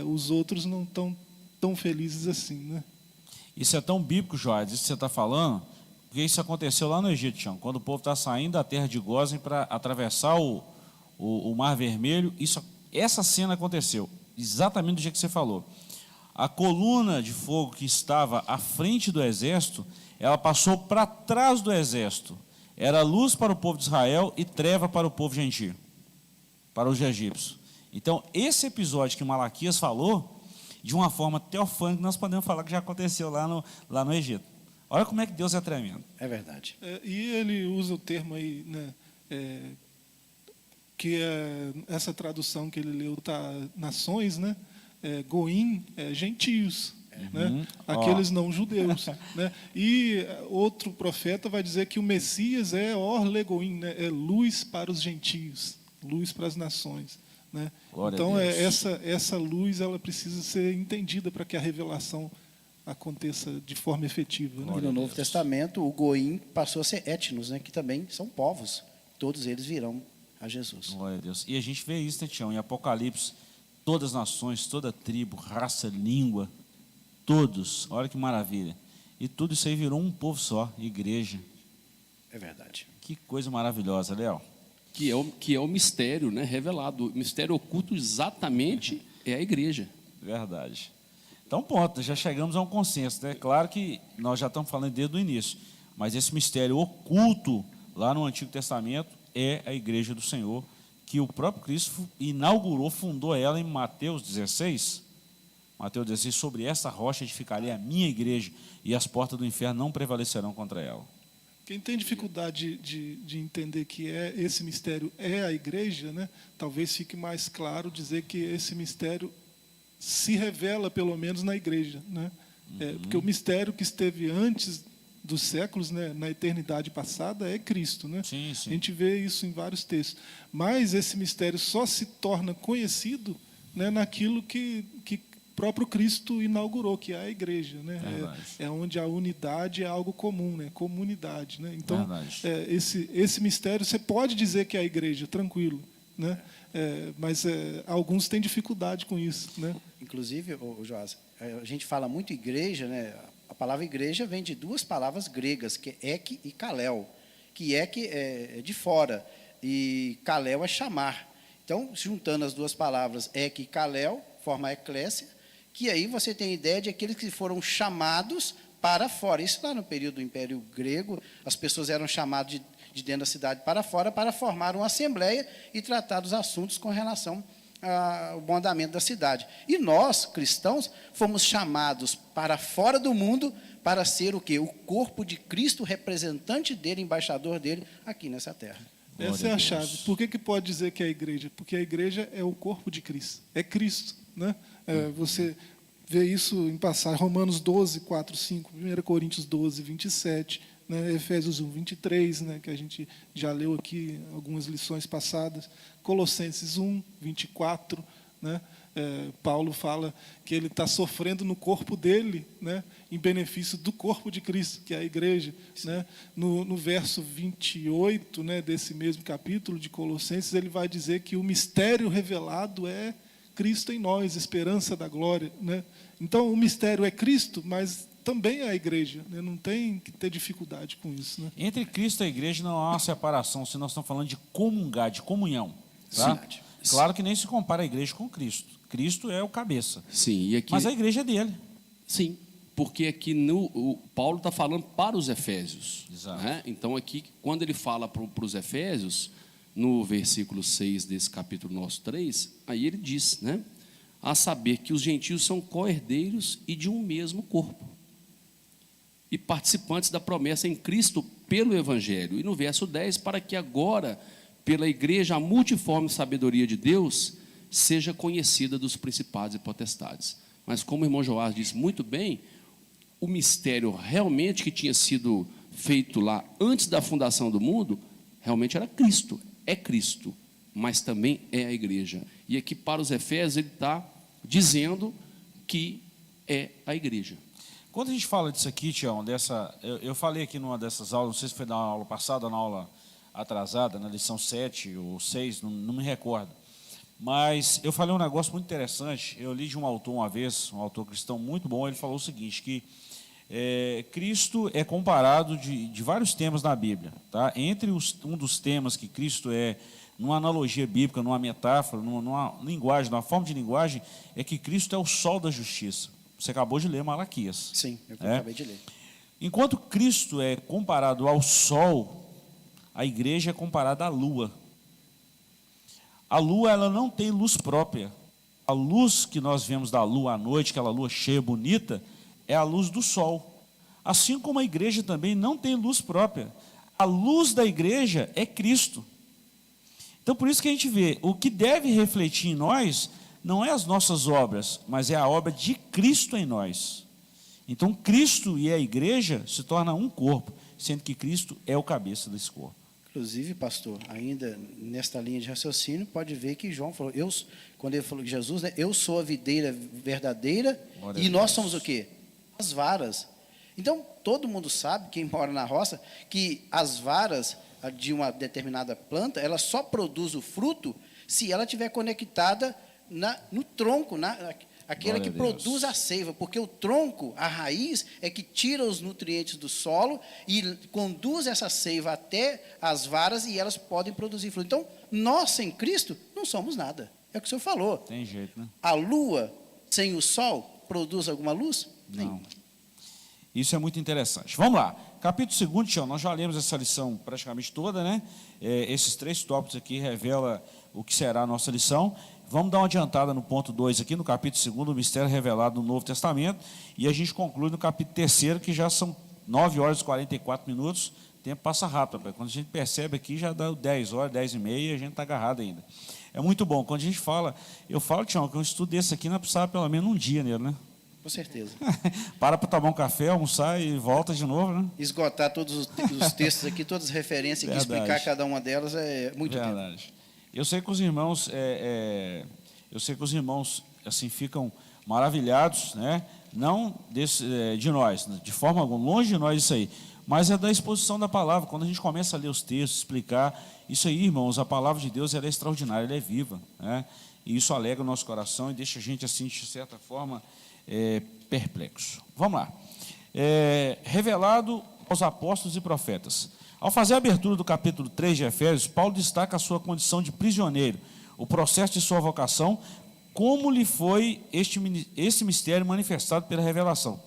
Os outros não estão tão felizes assim, né? Isso é tão bíblico, Joás, isso que você está falando, porque isso aconteceu lá no Egito, Tião, quando o povo está saindo da terra de Gósen para atravessar o Mar Vermelho. Essa cena aconteceu exatamente do jeito que você falou. A coluna de fogo que estava à frente do exército, ela passou para trás do exército. Era luz para o povo de Israel e treva para o povo gentio, para os egípcios. Então, esse episódio que Malaquias falou, de uma forma teofânica, nós podemos falar que já aconteceu lá no Egito. Olha como é que Deus é tremendo. É verdade. E ele usa o termo aí, né, que é essa tradução que ele leu, tá, nações, né, goim, gentios, né, aqueles não judeus, né, e outro profeta vai dizer que o Messias é orlegoim, né, é luz para os gentios, luz para as nações, né. Então essa luz ela precisa ser entendida para que a revelação aconteça de forma efetiva, né? E no Novo Testamento, o goim passou a ser etnos, né, que também são povos. Todos eles virão a Jesus. Glória a Deus. E a gente vê isso, né, Tião? Em Apocalipse, todas as nações, toda tribo, raça, língua, todos. Olha que maravilha. E tudo isso aí virou um povo só, igreja. É verdade. Que coisa maravilhosa, Léo. Que é o mistério, né, revelado. O mistério oculto exatamente é a igreja. Verdade. Então, ponto, já chegamos a um consenso, né? Claro que nós já estamos falando desde o início, mas esse mistério oculto lá no Antigo Testamento é a igreja do Senhor, que o próprio Cristo inaugurou, fundou ela em Mateus 16. Mateus 16, sobre essa rocha edificarei a minha igreja, e as portas do inferno não prevalecerão contra ela. Quem tem dificuldade de entender que esse mistério é a igreja, né, talvez fique mais claro dizer que esse mistério se revela, pelo menos, na igreja, né? Porque o mistério que esteve antes dos séculos, né, na eternidade passada, é Cristo, né? Sim, sim. A gente vê isso em vários textos. Mas esse mistério só se torna conhecido, né, naquilo que próprio Cristo inaugurou, que é a igreja, né? É onde a unidade é algo comum, né? Comunidade, né? Então, esse mistério você pode dizer que é a igreja, tranquilo, né? Mas alguns têm dificuldade com isso, né? Inclusive, Joás, a gente fala muito igreja, né? A palavra igreja vem de duas palavras gregas, que é ek e kalel. Que ek é de fora e kalel é chamar. Então, juntando as duas palavras ek e kalel, forma a eclésia, que aí você tem a ideia de aqueles que foram chamados para fora. Isso lá no período do Império Grego, as pessoas eram chamadas de dentro da cidade para fora para formar uma assembleia e tratar dos assuntos com relação ao bom andamento da cidade. E nós, cristãos, fomos chamados para fora do mundo para ser o quê? O corpo de Cristo, representante dele, embaixador dele, aqui nessa terra. Essa é a chave. Por que pode dizer que é a igreja? Porque a igreja é o corpo de Cristo. É Cristo, né? Você vê isso em passagem, Romanos 12, 4, 5, 1 Coríntios 12, 27, né? Efésios 1, 23, né? Que a gente já leu aqui algumas lições passadas, Colossenses 1, 24, né? Paulo fala que ele está sofrendo no corpo dele, né? Em benefício do corpo de Cristo, que é a igreja, né? No verso 28, né, desse mesmo capítulo de Colossenses, ele vai dizer que o mistério revelado é Cristo em nós, esperança da glória, né? Então, o mistério é Cristo, mas também é a igreja, né? Não tem que ter dificuldade com isso, né? Entre Cristo e a igreja não há uma separação, se nós estamos falando de comungar, de comunhão. Tá? Claro que nem se compara a igreja com Cristo. Cristo é o cabeça. Sim, e aqui, mas a igreja é dele. Sim, porque aqui o Paulo está falando para os Efésios. Exato. Né? Então, aqui, quando ele fala para os Efésios, no versículo 6 desse capítulo nosso 3, aí ele diz, né? A saber que os gentios são co-herdeiros e de um mesmo corpo, e participantes da promessa em Cristo pelo Evangelho. E no verso 10, para que agora, pela igreja, a multiforme sabedoria de Deus seja conhecida dos principados e potestades. Mas como o irmão Joás disse muito bem, o mistério realmente que tinha sido feito lá antes da fundação do mundo, realmente era Cristo, é Cristo, mas também é a igreja. E aqui para os Efésios ele está dizendo que é a igreja. Quando a gente fala disso aqui, Tião, eu falei aqui numa dessas aulas, não sei se foi na aula passada ou na aula atrasada, na lição 7 ou 6, não me recordo. Mas eu falei um negócio muito interessante. Eu li de um autor uma vez, um autor cristão muito bom, ele falou o seguinte, que Cristo é comparado de vários temas na Bíblia. Tá? Entre um dos temas que Cristo é, numa analogia bíblica, numa metáfora, numa linguagem, numa forma de linguagem, é que Cristo é o sol da justiça. Você acabou de ler Malaquias. Sim, eu É. acabei de ler. Enquanto Cristo é comparado ao sol, a igreja é comparada à lua. A lua, ela não tem luz própria. A luz que nós vemos da lua à noite, aquela lua cheia, bonita, é a luz do sol. Assim como a igreja também não tem luz própria. A luz da igreja é Cristo. Então, por isso que a gente vê, o que deve refletir em nós não é as nossas obras, mas é a obra de Cristo em nós. Então, Cristo e a igreja se tornam um corpo, sendo que Cristo é o cabeça desse corpo. Inclusive, pastor, ainda nesta linha de raciocínio, pode ver que João falou, quando ele falou de Jesus, né, eu sou a videira verdadeira Glória e a nós Deus. somos o quê? As varas. Então, todo mundo sabe, quem mora na roça, que as varas de uma determinada planta, ela só produz o fruto se ela estiver conectada no tronco, aquela Glória que a Deus. produz a seiva, porque o tronco, a raiz, é que tira os nutrientes do solo e conduz essa seiva até as varas e elas podem produzir fruto. Então, nós sem Cristo não somos nada. É o que o senhor falou. Tem jeito, né? A lua sem o sol produz alguma luz? Não. Nenhuma. Isso é muito interessante. Vamos lá. Capítulo 2, Tião, nós já lemos essa lição praticamente toda, né? Esses 3 tópicos aqui revelam o que será a nossa lição. Vamos dar uma adiantada no ponto 2 aqui, no capítulo 2, o mistério revelado no Novo Testamento, e a gente conclui no capítulo 3, que já são 9 horas e 44 minutos, o tempo passa rápido, rapaz. Quando a gente percebe aqui, já dá 10 horas, 10 e meia, e a gente está agarrado ainda. É muito bom. Quando a gente fala, eu falo, Tião, que um estudo desse aqui não precisava pelo menos um dia nele, né? Com certeza. Para tomar um café, almoçar e volta de novo, né? Esgotar todos os textos aqui, todas as referências aqui, Verdade. explicar cada uma delas é muito tempo. Verdade. Eu sei que os irmãos, assim ficam maravilhados, né? Não de nós, de forma alguma, longe de nós isso aí, mas é da exposição da palavra. Quando a gente começa a ler os textos, explicar isso aí, irmãos, a palavra de Deus ela é extraordinária, ela é viva, né? E isso alegra o nosso coração e deixa a gente assim de certa forma perplexo. Vamos lá. Revelado aos apóstolos e profetas. Ao fazer a abertura do capítulo 3 de Efésios, Paulo destaca a sua condição de prisioneiro, o processo de sua vocação, como lhe foi este mistério manifestado pela revelação.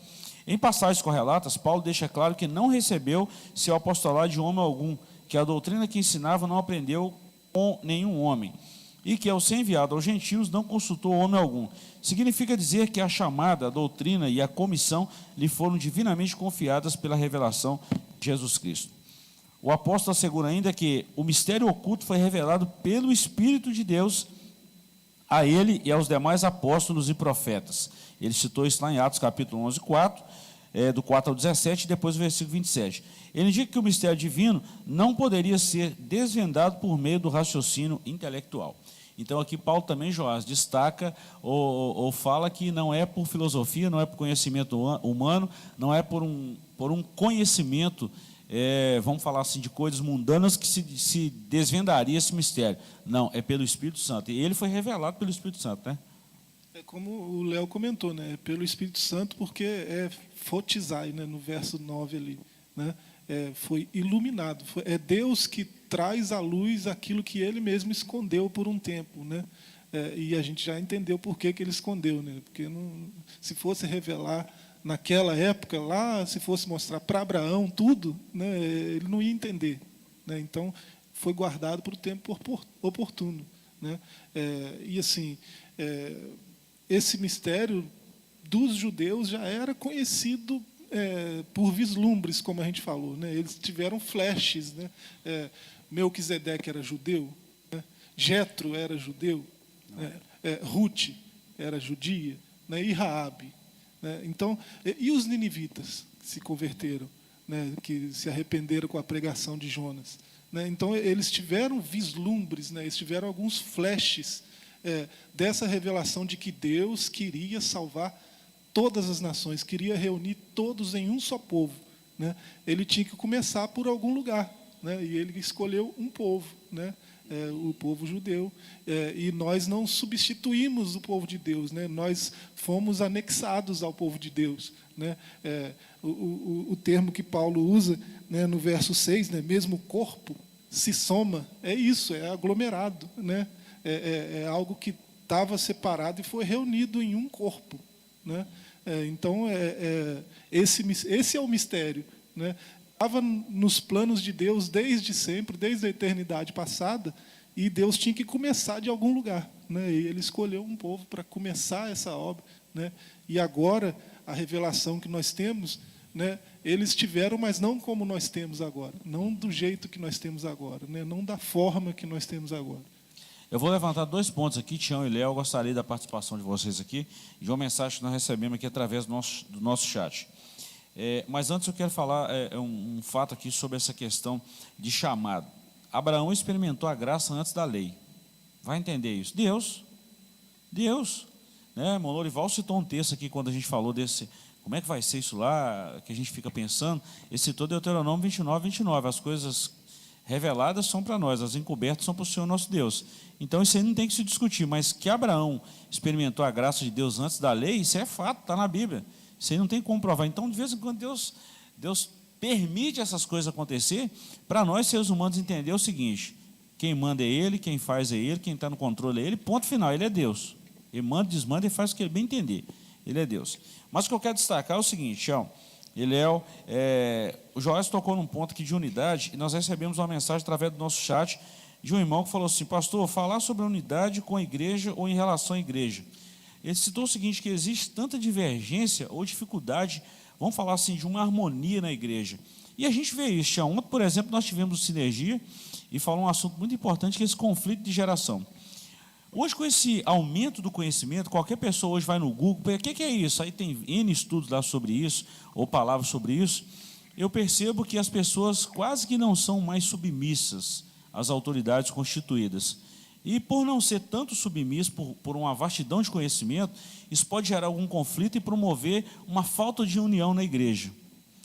Em passagens correlatas, Paulo deixa claro que não recebeu seu apostolado de homem algum, que a doutrina que ensinava não aprendeu com nenhum homem, e que, ao ser enviado aos gentios, não consultou homem algum. Significa dizer que a chamada, a doutrina e a comissão lhe foram divinamente confiadas pela revelação de Jesus Cristo. O apóstolo assegura ainda que o mistério oculto foi revelado pelo Espírito de Deus a ele e aos demais apóstolos e profetas. Ele citou isso lá em Atos capítulo 11, 4, do 4 ao 17, e depois o versículo 27. Ele indica que o mistério divino não poderia ser desvendado por meio do raciocínio intelectual. Então, aqui Paulo também, Joás, destaca ou fala que não é por filosofia, não é por conhecimento humano, não é por um conhecimento, vamos falar assim, de coisas mundanas que se desvendaria esse mistério. Não, é pelo Espírito Santo. E ele foi revelado pelo Espírito Santo, né? É como o Léo comentou, né? Pelo Espírito Santo, porque é fotizai, né? No verso 9 ali, né? Foi iluminado. É Deus que traz à luz aquilo que Ele mesmo escondeu por um tempo, né? E a gente já entendeu por que Ele escondeu, né? Porque se fosse revelar naquela época lá, se fosse mostrar para Abraão tudo, né? Ele não ia entender, né? Então foi guardado para o tempo oportuno, né? E assim, esse mistério dos judeus já era conhecido por vislumbres, como a gente falou, né? Eles tiveram flashes, né? Melquisedeque era judeu, né? Jetro era judeu, né? Ruth era judia, né? E Raabe, né? Então, e os ninivitas que se converteram, né? Que se arrependeram com a pregação de Jonas, né? Então eles tiveram vislumbres, né? Eles tiveram alguns flashes dessa revelação de que Deus queria salvar todas as nações, queria reunir todos em um só povo, né? Ele tinha que começar por algum lugar, né? E ele escolheu um povo, né? O povo judeu, e nós não substituímos o povo de Deus, né? Nós fomos anexados ao povo de Deus, né? O termo que Paulo usa, né, no verso 6, né, mesmo o corpo se soma, é isso, é aglomerado, né? É algo que estava separado e foi reunido em um corpo, né? Então, esse é o mistério, né? Estava nos planos de Deus desde sempre, desde a eternidade passada, e Deus tinha que começar de algum lugar, né? E Ele escolheu um povo para começar essa obra, né? E agora, a revelação que nós temos, né? Eles tiveram, mas não como nós temos agora, não do jeito que nós temos agora, né? Não da forma que nós temos agora. Eu vou levantar 2 pontos aqui, Tião e Léo. Eu gostaria da participação de vocês aqui, de uma mensagem que nós recebemos aqui através do nosso chat. Mas antes eu quero falar um fato aqui sobre essa questão de chamado. Abraão experimentou a graça antes da lei. Vai entender isso? Deus, né? Monorival citou um texto aqui quando a gente falou desse, como é que vai ser isso lá, que a gente fica pensando. Ele citou Deuteronômio 29. As coisas reveladas são para nós, as encobertas são para o Senhor nosso Deus. Então isso aí não tem que se discutir, mas que Abraão experimentou a graça de Deus antes da lei, isso é fato, está na Bíblia. Isso aí não tem como provar. Então, de vez em quando, Deus permite essas coisas acontecer para nós, seres humanos, entender o seguinte: quem manda é Ele, quem faz é Ele, quem está no controle é Ele, ponto final, Ele é Deus. Ele manda, desmanda e faz o que Ele bem entender. Ele é Deus. Mas o que eu quero destacar é o seguinte, Tião, o Joás tocou num ponto aqui de unidade, e nós recebemos uma mensagem através do nosso chat de um irmão que falou assim: pastor, falar sobre a unidade com a igreja ou em relação à igreja. Ele citou o seguinte, que existe tanta divergência ou dificuldade, vamos falar assim, de uma harmonia na igreja. E a gente vê isso. Ontem, por exemplo, nós tivemos Sinergia e falou um assunto muito importante, que é esse conflito de geração. Hoje, com esse aumento do conhecimento, qualquer pessoa hoje vai no Google, o que é isso? Aí tem N estudos lá sobre isso, ou palavras sobre isso. Eu percebo que as pessoas quase que não são mais submissas às autoridades constituídas. E por não ser tanto submisso, por uma vastidão de conhecimento, isso pode gerar algum conflito e promover uma falta de união na igreja.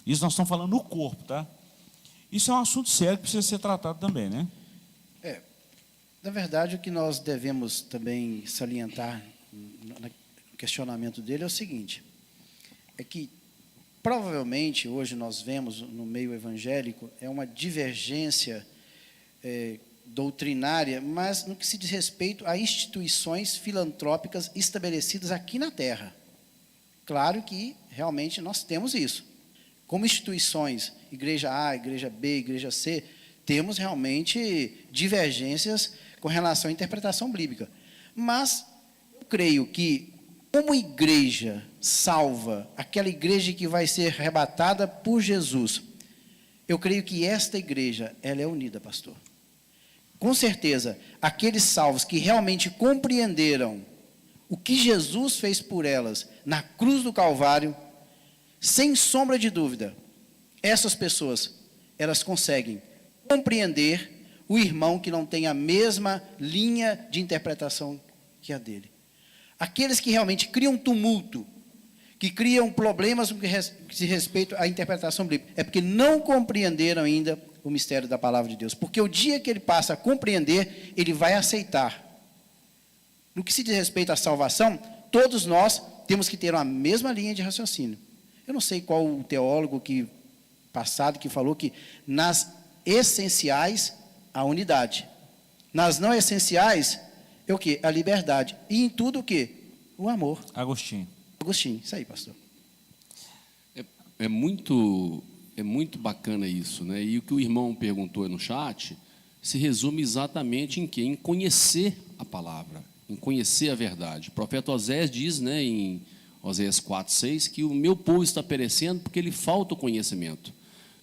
Isso nós estamos falando no corpo, tá? Isso é um assunto sério que precisa ser tratado também, né? Na verdade, o que nós devemos também salientar no questionamento dele é o seguinte: é que provavelmente hoje nós vemos no meio evangélico uma divergência doutrinária, mas no que se diz respeito a instituições filantrópicas estabelecidas aqui na Terra. Claro que realmente nós temos isso. Como instituições, igreja A, igreja B, igreja C, temos realmente divergências com relação à interpretação bíblica. Mas eu creio que, como igreja salva, aquela igreja que vai ser arrebatada por Jesus, eu creio que esta igreja, ela é unida, pastor. Com certeza, aqueles salvos que realmente compreenderam o que Jesus fez por elas na cruz do Calvário, sem sombra de dúvida, essas pessoas, elas conseguem compreender o irmão que não tem a mesma linha de interpretação que a dele. Aqueles que realmente criam tumulto, que criam problemas no que se respeita à interpretação bíblica, é porque não compreenderam ainda o mistério da palavra de Deus. Porque o dia que ele passa a compreender, ele vai aceitar. No que se diz respeito à salvação, todos nós temos que ter uma mesma linha de raciocínio. Eu não sei qual o teólogo passado que falou que nas essenciais, a unidade. Nas não essenciais, é o quê? A liberdade. E em tudo o quê? O amor. Agostinho, Isso aí, pastor. É muito bacana isso, né? E o que o irmão perguntou no chat se resume exatamente em quê? Em conhecer a palavra, em conhecer a verdade. O profeta Oséias diz, né, em Oséias 4:6, que o meu povo está perecendo porque lhe falta o conhecimento.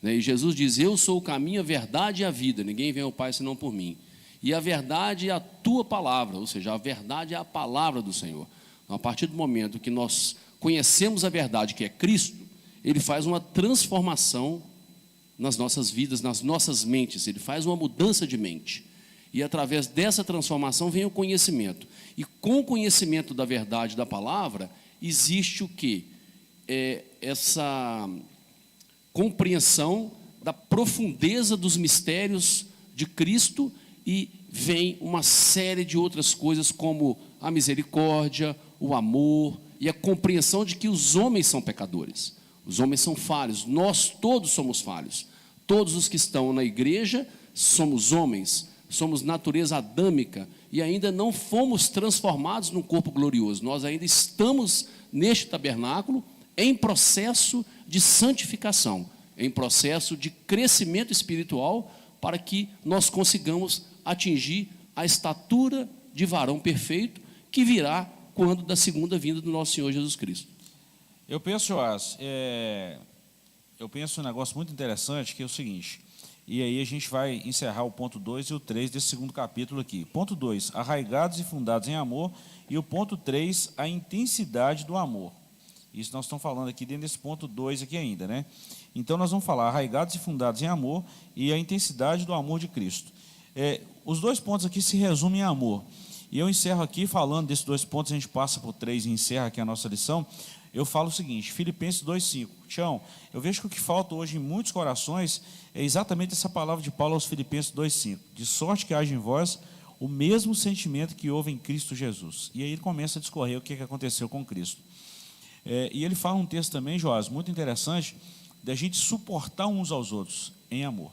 E Jesus diz: eu sou o caminho, a verdade e a vida, ninguém vem ao Pai senão por mim. E a verdade é a tua palavra, ou seja, a verdade é a palavra do Senhor. Então, a partir do momento que nós conhecemos a verdade, que é Cristo, Ele faz uma transformação nas nossas vidas, nas nossas mentes, Ele faz uma mudança de mente. E através dessa transformação vem o conhecimento. E com o conhecimento da verdade da palavra, existe o quê? Essa compreensão da profundeza dos mistérios de Cristo, e vem uma série de outras coisas como a misericórdia, o amor e a compreensão de que os homens são pecadores, os homens são falhos, nós todos somos falhos, todos os que estão na igreja somos homens, somos natureza adâmica e ainda não fomos transformados num corpo glorioso, nós ainda estamos neste tabernáculo em processo de santificação, em processo de crescimento espiritual, para que nós consigamos atingir a estatura de varão perfeito que virá quando da segunda vinda do nosso Senhor Jesus Cristo. Eu penso, Joás, eu penso um negócio muito interessante, que é o seguinte, e aí a gente vai encerrar o ponto 2 e o 3 desse segundo capítulo aqui. Ponto 2, arraigados e fundados em amor, e o ponto 3, a intensidade do amor. Isso nós estamos falando aqui dentro desse ponto 2 aqui ainda, né? Então nós vamos falar arraigados e fundados em amor e a intensidade do amor de Cristo. Os dois pontos aqui se resumem em amor. E eu encerro aqui falando desses dois pontos, a gente passa por 3 e encerra aqui a nossa lição. Eu falo o seguinte, Filipenses 2,5. Tião, eu vejo que o que falta hoje em muitos corações é exatamente essa palavra de Paulo aos Filipenses 2,5. De sorte que haja em vós o mesmo sentimento que houve em Cristo Jesus. E aí ele começa a discorrer o que aconteceu com Cristo. E ele fala um texto também, Joás, muito interessante, da gente suportar uns aos outros em amor.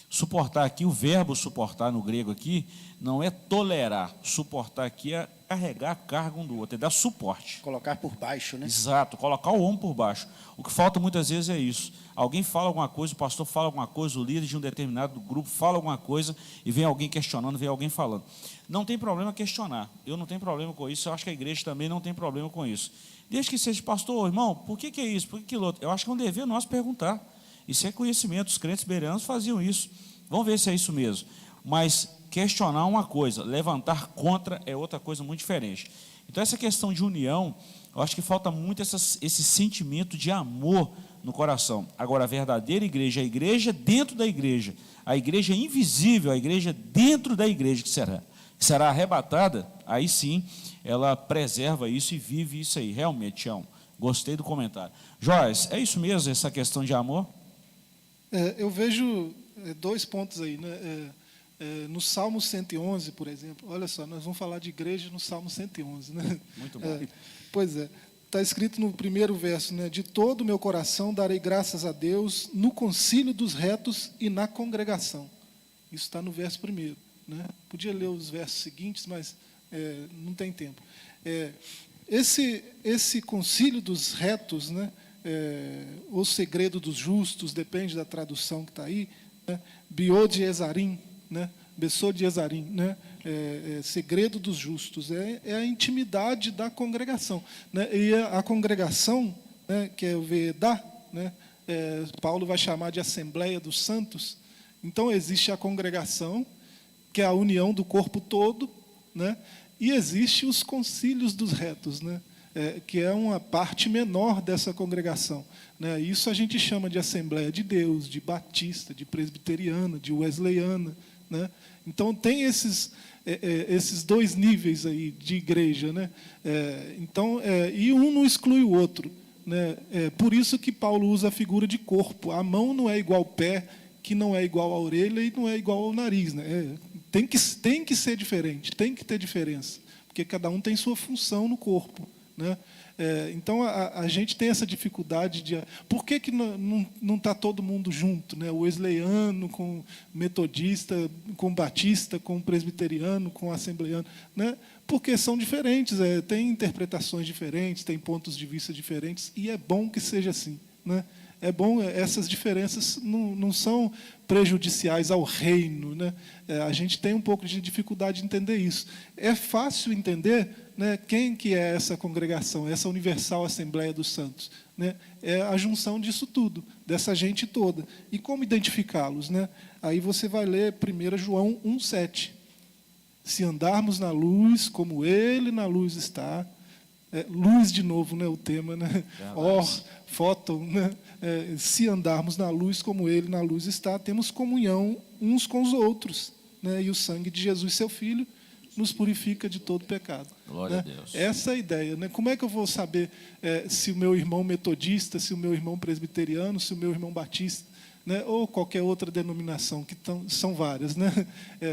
Suportar aqui, o verbo suportar no grego aqui, não é tolerar. Suportar aqui é carregar a carga um do outro, é dar suporte. Colocar por baixo, né? Exato, colocar o ombro por baixo. O que falta muitas vezes é isso. Alguém fala alguma coisa, o pastor fala alguma coisa, o líder de um determinado grupo fala alguma coisa e vem alguém questionando, vem alguém falando. Não tem problema questionar. Eu não tenho problema com isso, eu acho que a igreja também não tem problema com isso. Desde que seja, pastor, irmão, por que é isso? Por que aquilo outro? Eu acho que é um dever nosso perguntar. Isso é conhecimento, os crentes bereanos faziam isso. Vamos ver se é isso mesmo. Mas questionar é uma coisa, levantar contra é outra coisa muito diferente. Então, essa questão de união, eu acho que falta muito esse sentimento de amor no coração. Agora, a verdadeira igreja, a igreja dentro da igreja, a igreja invisível, a igreja dentro da igreja que será arrebatada, aí sim, ela preserva isso e vive isso aí. Realmente, Tião, gostei do comentário. Joás, é isso mesmo, essa questão de amor? Eu vejo 2 pontos aí, né? No Salmo 111, por exemplo, olha só, nós vamos falar de igreja no Salmo 111, né? Muito bom. Pois é, está escrito no primeiro verso, né? De todo o meu coração darei graças a Deus no concílio dos retos e na congregação. Isso está no verso primeiro, né? Podia ler os versos seguintes, mas não tem tempo. Esse concílio dos retos, né? O segredo dos justos, depende da tradução que está aí, né? Biô de Ezarim, né? Bessô de Ezarim, né? Segredo dos justos, é a intimidade da congregação, né? E a congregação, né, que é o Vedá, né? Paulo vai chamar de Assembleia dos Santos. Então existe a congregação, que é a união do corpo todo, né? E existe os concílios dos retos, né? Que é uma parte menor dessa congregação, né? Isso a gente chama de Assembleia de Deus, de Batista, de Presbiteriana, de Wesleyana, né? Então tem esses 2 níveis aí de igreja, né? E um não exclui o outro, né? Por isso que Paulo usa a figura de corpo. A mão não é igual ao pé, que não é igual à orelha e não é igual ao nariz, né? Tem que ser diferente, tem que ter diferença, porque cada um tem sua função no corpo, né? Então a gente tem essa dificuldade de por que não está todo mundo junto, né? O wesleyano com metodista, com batista, com presbiteriano, com assembleiano, né? Porque são diferentes, tem interpretações diferentes, tem pontos de vista diferentes, e é bom que seja assim, né? É bom, essas diferenças não são prejudiciais ao reino, né? A gente tem um pouco de dificuldade de entender isso. É fácil entender, né, quem que é essa congregação, essa Universal Assembleia dos Santos, né? É a junção disso tudo, dessa gente toda. E como identificá-los, né? Aí você vai ler 1 João 1,7. Se andarmos na luz, como Ele na luz está... luz de novo, né, o tema, né? Fóton, né? Se andarmos na luz como Ele na luz está, temos comunhão uns com os outros, né? E o sangue de Jesus, seu Filho, nos purifica de todo pecado. Glória, né? a Deus. Essa é a ideia, né? Como é que eu vou saber se o meu irmão metodista, se o meu irmão presbiteriano, se o meu irmão batista, né, ou qualquer outra denominação, que são várias, né?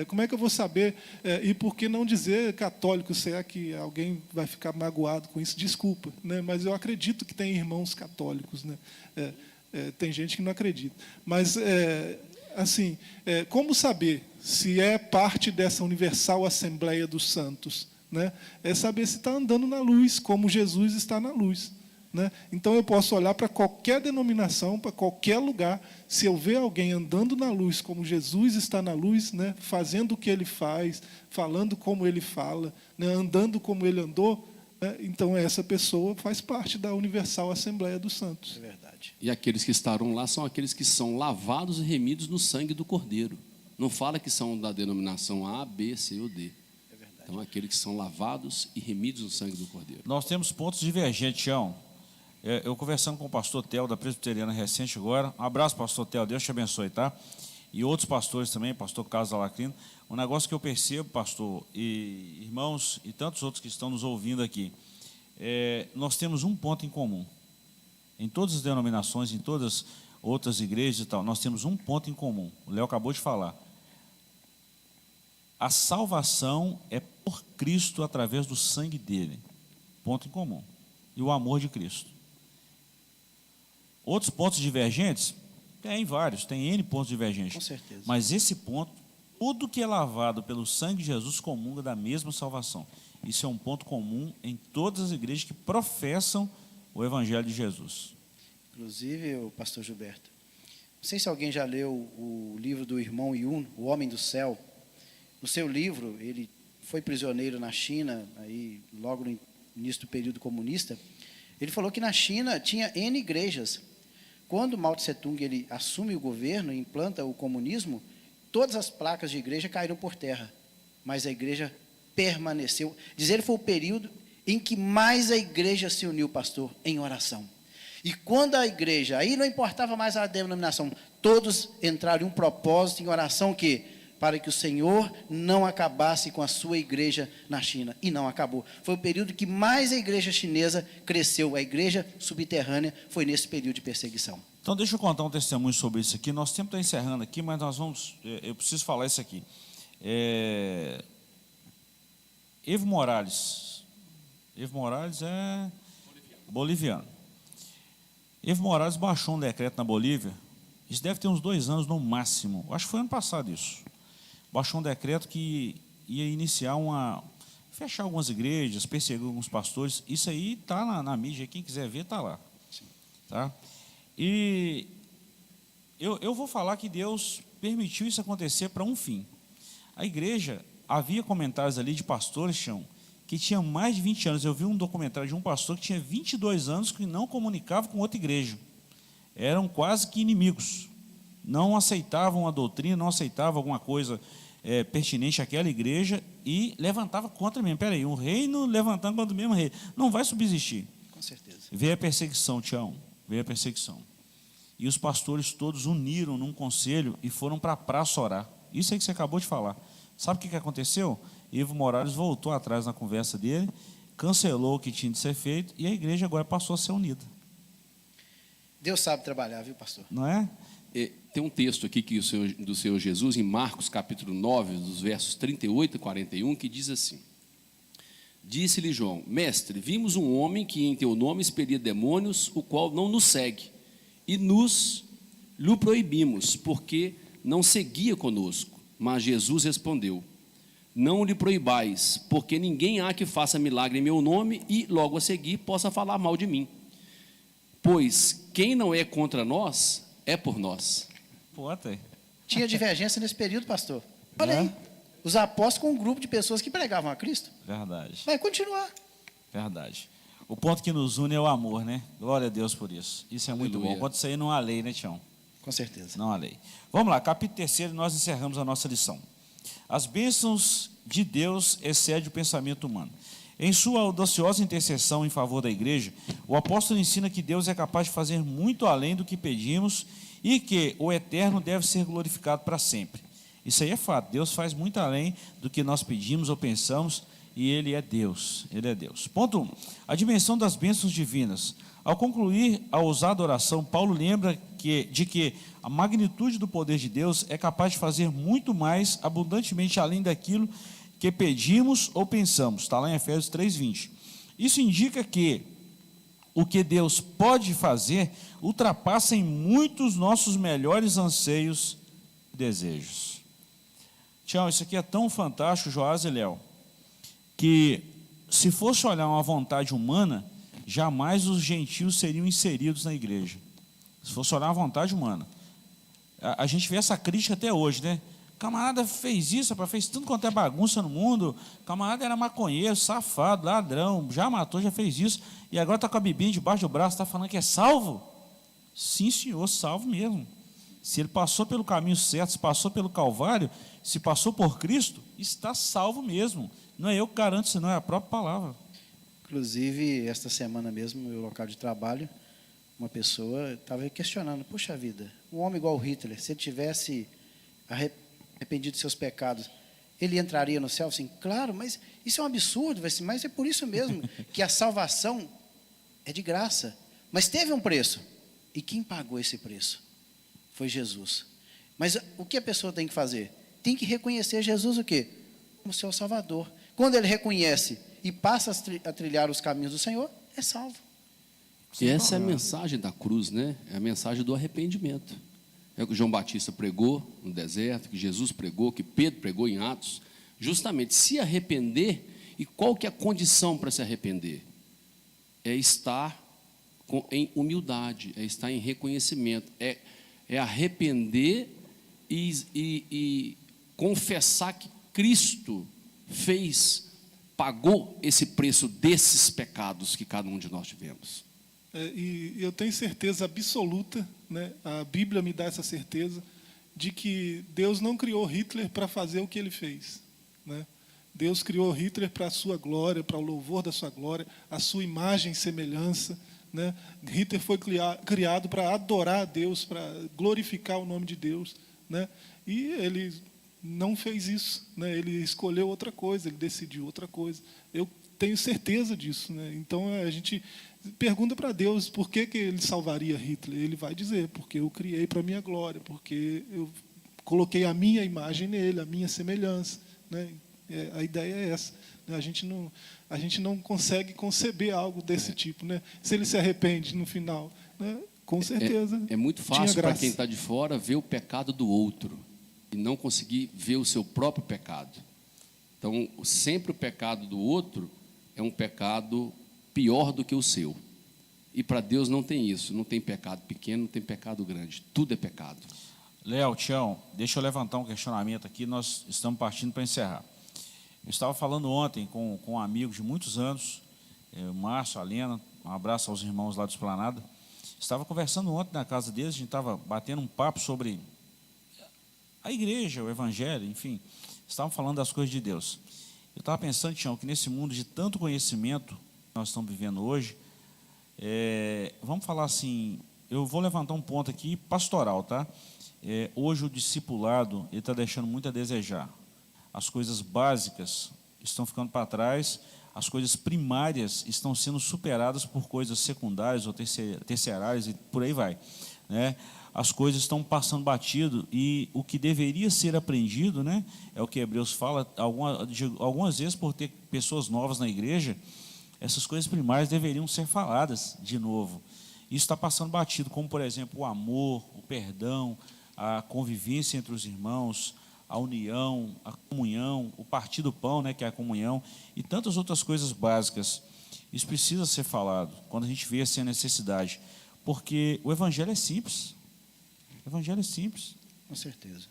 Como é que eu vou saber? E por que não dizer católico? Será que alguém vai ficar magoado com isso? Desculpa, né? Mas eu acredito que tem irmãos católicos, né? Tem gente que não acredita. Mas, como saber se é parte dessa Universal Assembleia dos Santos, né? É saber se está andando na luz, como Jesus está na luz, né? Então eu posso olhar para qualquer denominação, para qualquer lugar, se eu ver alguém andando na luz, como Jesus está na luz, né? Fazendo o que ele faz, falando como ele fala, né? Andando como ele andou, né? Então essa pessoa faz parte da Universal Assembleia dos Santos. É verdade. E aqueles que estarão lá são aqueles que são lavados e remidos no sangue do Cordeiro. Não fala que são da denominação A, B, C ou D. É verdade. Então, aqueles que são lavados e remidos no sangue do Cordeiro. Nós temos pontos divergentes, Tião. Eu conversando com o pastor Theo, da Presbiteriana recente agora. Um abraço, pastor Theo, Deus te abençoe, tá? E outros pastores também, pastor Carlos Alacrino. Um negócio que eu percebo, pastor, e irmãos, e tantos outros que estão nos ouvindo aqui, nós temos um ponto em comum. Em todas as denominações, em todas as outras igrejas e tal, nós temos um ponto em comum. O Léo acabou de falar. A salvação é por Cristo através do sangue dele. Ponto em comum. E o amor de Cristo. Outros pontos divergentes? Tem vários, tem N pontos divergentes. Com certeza. Mas esse ponto, tudo que é lavado pelo sangue de Jesus comunga da mesma salvação. Isso é um ponto comum em todas as igrejas que professam o Evangelho de Jesus. Inclusive, o pastor Gilberto, não sei se alguém já leu o livro do irmão Yun, O Homem do Céu. No seu livro, ele foi prisioneiro na China, aí, logo no início do período comunista. Ele falou que na China tinha N igrejas. Quando Mao Tse-tung ele assume o governo e implanta o comunismo, todas as placas de igreja caíram por terra, mas a igreja permaneceu. Diz ele, foi o período em que mais a igreja se uniu, pastor, em oração. E quando a igreja, aí não importava mais a denominação, todos entraram em um propósito em oração para que o Senhor não acabasse com a sua igreja na China. E não acabou. Foi o período que mais a igreja chinesa cresceu. A igreja subterrânea foi nesse período de perseguição. Então, deixa eu contar um testemunho sobre isso aqui. Nosso tempo está encerrando aqui, mas eu preciso falar isso aqui. Evo Morales. Evo Morales é boliviano. Evo Morales baixou um decreto na Bolívia. Isso deve ter uns 2 anos no máximo. Acho que foi ano passado isso. Baixou um decreto que ia iniciar fechar algumas igrejas, perseguir alguns pastores. Isso aí está na mídia, quem quiser ver está lá. Tá? E eu vou falar que Deus permitiu isso acontecer para um fim. A igreja, havia comentários ali de pastores, Chão, que tinham mais de 20 anos. Eu vi um documentário de um pastor que tinha 22 anos que não comunicava com outra igreja. Eram quase que inimigos. Não aceitavam a doutrina, não aceitavam alguma coisa pertinente àquela igreja e levantava contra mesmo. Espera aí, um reino levantando contra o mesmo rei. Não vai subsistir. Com certeza. Veio a perseguição, Tião. Veio a perseguição. E os pastores todos uniram num conselho e foram para a praça orar. Isso aí que você acabou de falar. Sabe o que aconteceu? Evo Morales voltou atrás na conversa dele, cancelou o que tinha de ser feito e a igreja agora passou a ser unida. Deus sabe trabalhar, viu, pastor? Não é? Tem um texto aqui do Senhor Jesus, em Marcos capítulo 9, dos versos 38 e 41, que diz assim: Disse-lhe João: Mestre, vimos um homem que em teu nome expelia demônios, o qual não nos segue, e lhe proibimos, porque não seguia conosco. Mas Jesus respondeu: Não lhe proibais, porque ninguém há que faça milagre em meu nome e logo a seguir possa falar mal de mim. Pois quem não é contra nós, é por nós. Pô, até. Tinha divergência nesse período, pastor. Olha aí, os apóstolos com um grupo de pessoas que pregavam a Cristo. Verdade. Vai continuar. Verdade. O ponto que nos une é o amor, né? Glória a Deus por isso. Isso é muito Aleluia. bom. Quando isso aí não há lei, né, Tião? Com certeza. Não há lei. Vamos lá, capítulo 3, nós encerramos a nossa lição. As bênçãos de Deus excedem o pensamento humano. Em sua audaciosa intercessão em favor da igreja, o apóstolo ensina que Deus é capaz de fazer muito além do que pedimos e que o eterno deve ser glorificado para sempre. Isso aí é fato. Deus faz muito além do que nós pedimos ou pensamos e Ele é Deus. Ele é Deus. Ponto 1. A dimensão das bênçãos divinas. Ao concluir a ousada oração, Paulo lembra de que a magnitude do poder de Deus é capaz de fazer muito mais abundantemente além daquilo que pedimos ou pensamos. Está lá em Efésios 3:20. Isso indica que o que Deus pode fazer ultrapassa em muitos nossos melhores anseios e desejos. Tião, isso aqui é tão fantástico, Joás e Léo. que, se fosse olhar uma vontade humana, jamais os gentios seriam inseridos na igreja. Se fosse olhar uma vontade humana. A gente vê essa crítica até hoje, né? Camarada fez isso, fez tudo quanto é bagunça no mundo. Camarada era maconheiro, safado, ladrão, já matou, já fez isso, e agora está com a bibinha debaixo do braço, está falando que é salvo? Sim, senhor, salvo mesmo. Se ele passou pelo caminho certo, se passou pelo Calvário, se passou por Cristo, está salvo mesmo. Não é eu que garanto, senão é a própria palavra. Inclusive, esta semana mesmo, no meu local de trabalho, uma pessoa estava questionando: puxa vida, um homem igual Hitler, se ele tivesse arrependido de seus pecados, ele entraria no céu? Sim, claro, mas isso é um absurdo, mas é por isso mesmo que a salvação é de graça. Mas teve um preço. E quem pagou esse preço? Foi Jesus. Mas o que a pessoa tem que fazer? Tem que reconhecer Jesus o quê? Como seu Salvador. Quando ele reconhece e passa a trilhar os caminhos do Senhor, é salvo. E essa é a mensagem da cruz, né? É a mensagem do arrependimento. É o que João Batista pregou no deserto, que Jesus pregou, que Pedro pregou em Atos. Justamente, se arrepender. E qual que é a condição para se arrepender? É estar em humildade, é estar em reconhecimento, é arrepender e confessar que Cristo pagou esse preço desses pecados que cada um de nós tivemos. E eu tenho certeza absoluta, né? A Bíblia me dá essa certeza, de que Deus não criou Hitler para fazer o que ele fez, né? Deus criou Hitler para a sua glória, para o louvor da sua glória, a sua imagem e semelhança, né? Hitler foi criado para adorar a Deus, para glorificar o nome de Deus, né? E ele não fez isso, né? Ele escolheu outra coisa, ele decidiu outra coisa. Eu tenho certeza disso, né? Então a gente pergunta para Deus por que ele salvaria Hitler. Ele vai dizer: porque eu criei para a minha glória, porque eu coloquei a minha imagem nele, a minha semelhança, né? A ideia é essa. A gente não consegue conceber algo desse tipo, né? Se ele se arrepende no final, né? Com certeza. É muito fácil para quem está de fora ver o pecado do outro e não conseguir ver o seu próprio pecado. Então, sempre o pecado do outro é um pecado pior do que o seu. E para Deus não tem isso. Não tem pecado pequeno, não tem pecado grande. Tudo é pecado. Léo, Tião, deixa eu levantar um questionamento aqui. Nós estamos partindo para encerrar. Eu estava falando ontem com um amigo de muitos anos, o Márcio, a Lena, um abraço aos irmãos lá do Esplanada. Estava conversando ontem na casa deles, a gente estava batendo um papo sobre a igreja, o evangelho, enfim. Estavam falando das coisas de Deus. Eu estava pensando, Tião, que nesse mundo de tanto conhecimento que nós estamos vivendo hoje, vamos falar assim, eu vou levantar um ponto aqui pastoral, tá? Hoje o discipulado está deixando muito a desejar. As coisas básicas estão ficando para trás, as coisas primárias estão sendo superadas por coisas secundárias ou terciárias e por aí vai, né? As coisas estão passando batido e o que deveria ser aprendido, né, é o que Hebreus fala, algumas vezes por ter pessoas novas na igreja, essas coisas primárias deveriam ser faladas de novo. Isso está passando batido, como, por exemplo, o amor, o perdão, a convivência entre os irmãos, a união, a comunhão, o partir do pão, né, que é a comunhão, e tantas outras coisas básicas. Isso precisa ser falado, quando a gente vê assim a necessidade, porque o evangelho é simples. O evangelho é simples. Com certeza.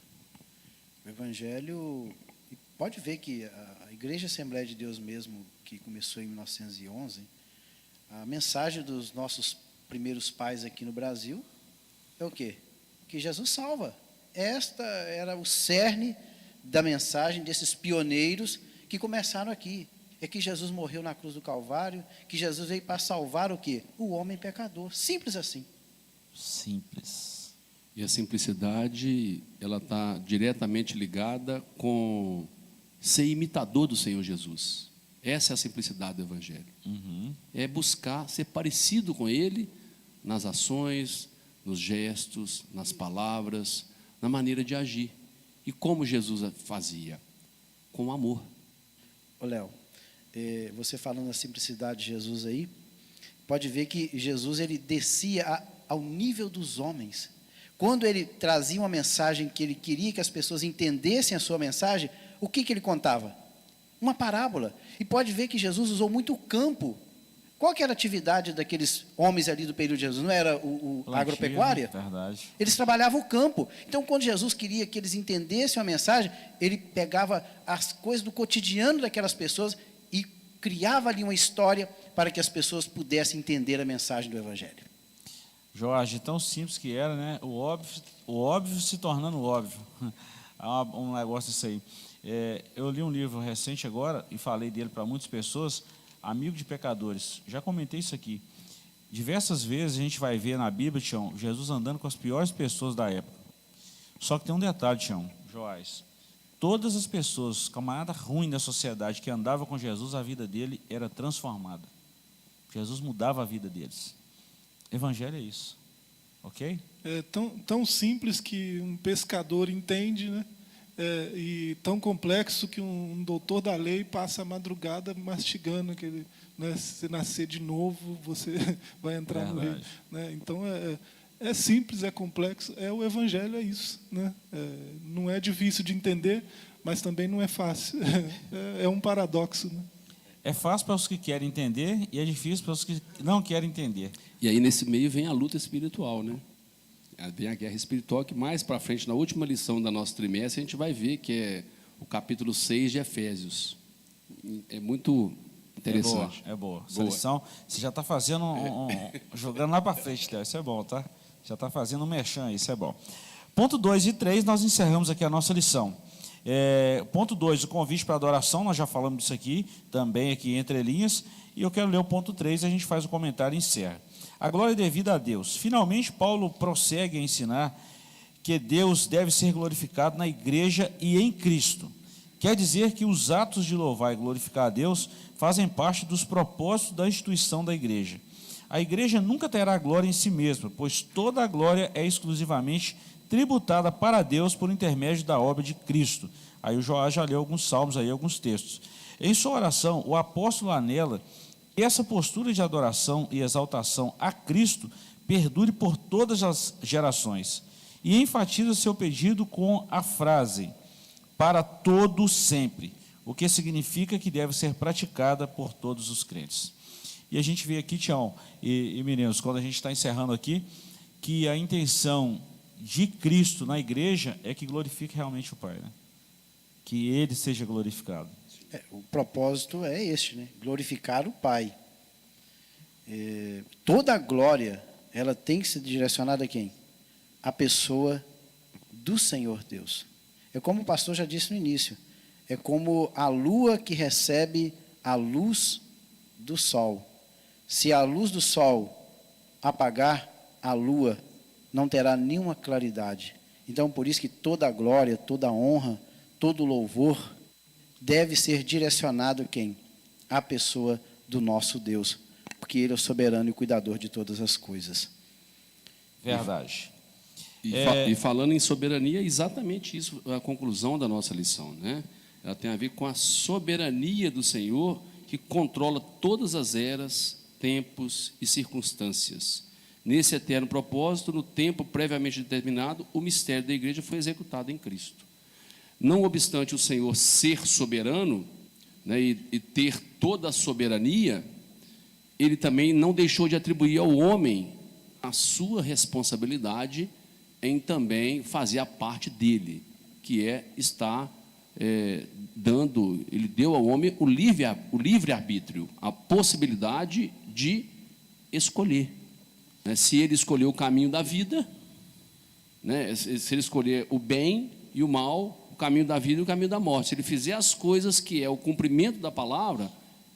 O evangelho, e pode ver que a Igreja Assembleia de Deus mesmo, que começou em 1911, a mensagem dos nossos primeiros pais aqui no Brasil é o quê? Que Jesus salva. Esta era o cerne da mensagem desses pioneiros que começaram aqui. É que Jesus morreu na cruz do Calvário, que Jesus veio para salvar o quê? O homem pecador. Simples assim. Simples. E a simplicidade, ela está diretamente ligada com ser imitador do Senhor Jesus. Essa é a simplicidade do Evangelho. Uhum. É buscar ser parecido com Ele nas ações, nos gestos, nas palavras, na maneira de agir. E como Jesus fazia? Com amor. Ô Léo, você falando da simplicidade de Jesus aí, pode ver que Jesus ele descia ao nível dos homens. Quando ele trazia uma mensagem que ele queria que as pessoas entendessem a sua mensagem, o que ele contava? uma parábola. E pode ver que Jesus usou muito o campo. Qual que era a atividade daqueles homens ali do período de Jesus? Não era a Plantio, agropecuária? Verdade. Eles trabalhavam o campo. Então, quando Jesus queria que eles entendessem a mensagem, ele pegava as coisas do cotidiano daquelas pessoas e criava ali uma história para que as pessoas pudessem entender a mensagem do Evangelho. Jorge, tão simples que era, né? O óbvio se tornando óbvio. Há um negócio isso aí. Eu li um livro recente agora e falei dele para muitas pessoas, Amigo de Pecadores. Já comentei isso aqui. Diversas vezes a gente vai ver na Bíblia, Tião, Jesus andando com as piores pessoas da época. Só que tem um detalhe, Tião, Joás. Todas as pessoas, camarada ruim da sociedade que andava com Jesus, a vida dele era transformada. Jesus mudava a vida deles. Evangelho é isso. Ok? É tão simples que um pescador entende, né? E tão complexo que um doutor da lei passa a madrugada mastigando aquele, né? Se nascer de novo, você vai entrar no reino, né? Então é simples, é complexo. O Evangelho é isso, né? Não é difícil de entender, mas também não é fácil. É um paradoxo, né? É fácil para os que querem entender e é difícil para os que não querem entender. E aí, nesse meio, vem a luta espiritual, né? Vem a guerra espiritual, que mais para frente, na última lição da nosso trimestre, a gente vai ver, que é o capítulo 6 de Efésios. É muito interessante. É boa. Essa lição, você já está fazendo, jogando lá para frente, Léo. Isso é bom, tá? Já está fazendo um merchan, isso é bom. Ponto 2 e 3, nós encerramos aqui a nossa lição. Ponto 2, o convite para adoração, nós já falamos disso aqui, também aqui entre linhas, e eu quero ler o ponto 3, a gente faz o comentário e encerra. A glória é devida a Deus. Finalmente, Paulo prossegue a ensinar que Deus deve ser glorificado na igreja e em Cristo. Quer dizer que os atos de louvar e glorificar a Deus fazem parte dos propósitos da instituição da igreja. A igreja nunca terá glória em si mesma, pois toda a glória é exclusivamente tributada para Deus por intermédio da obra de Cristo. Aí o Joás já leu alguns salmos, aí, alguns textos. Em sua oração, o apóstolo anela que essa postura de adoração e exaltação a Cristo perdure por todas as gerações. E enfatiza seu pedido com a frase, para todo sempre, o que significa que deve ser praticada por todos os crentes. E a gente vê aqui, Tião e meninos, quando a gente está encerrando aqui, que a intenção de Cristo na igreja é que glorifique realmente o Pai, né? Que Ele seja glorificado. O propósito é este, né? Glorificar o Pai. Toda a glória, ela tem que ser direcionada a quem? A pessoa do Senhor Deus. É como o pastor já disse no início, é como a lua que recebe a luz do sol. Se a luz do sol apagar, a lua não terá nenhuma claridade. Então, por isso que toda a glória, toda a honra, todo o louvor deve ser direcionado a quem? A pessoa do nosso Deus, porque Ele é o soberano e cuidador de todas as coisas. Verdade. E falando em soberania, é exatamente isso a conclusão da nossa lição, né? Ela tem a ver com a soberania do Senhor, que controla todas as eras, tempos e circunstâncias. Nesse eterno propósito, no tempo previamente determinado, o mistério da igreja foi executado em Cristo. Não obstante o Senhor ser soberano, né, e ter toda a soberania, Ele também não deixou de atribuir ao homem a sua responsabilidade em também fazer a parte dele, que é estar dando, Ele deu ao homem o livre-arbítrio, a possibilidade de escolher. Né? Se ele escolher o caminho da vida, né? Se ele escolher o bem e o mal, o caminho da vida e o caminho da morte, se ele fizer as coisas que é o cumprimento da palavra,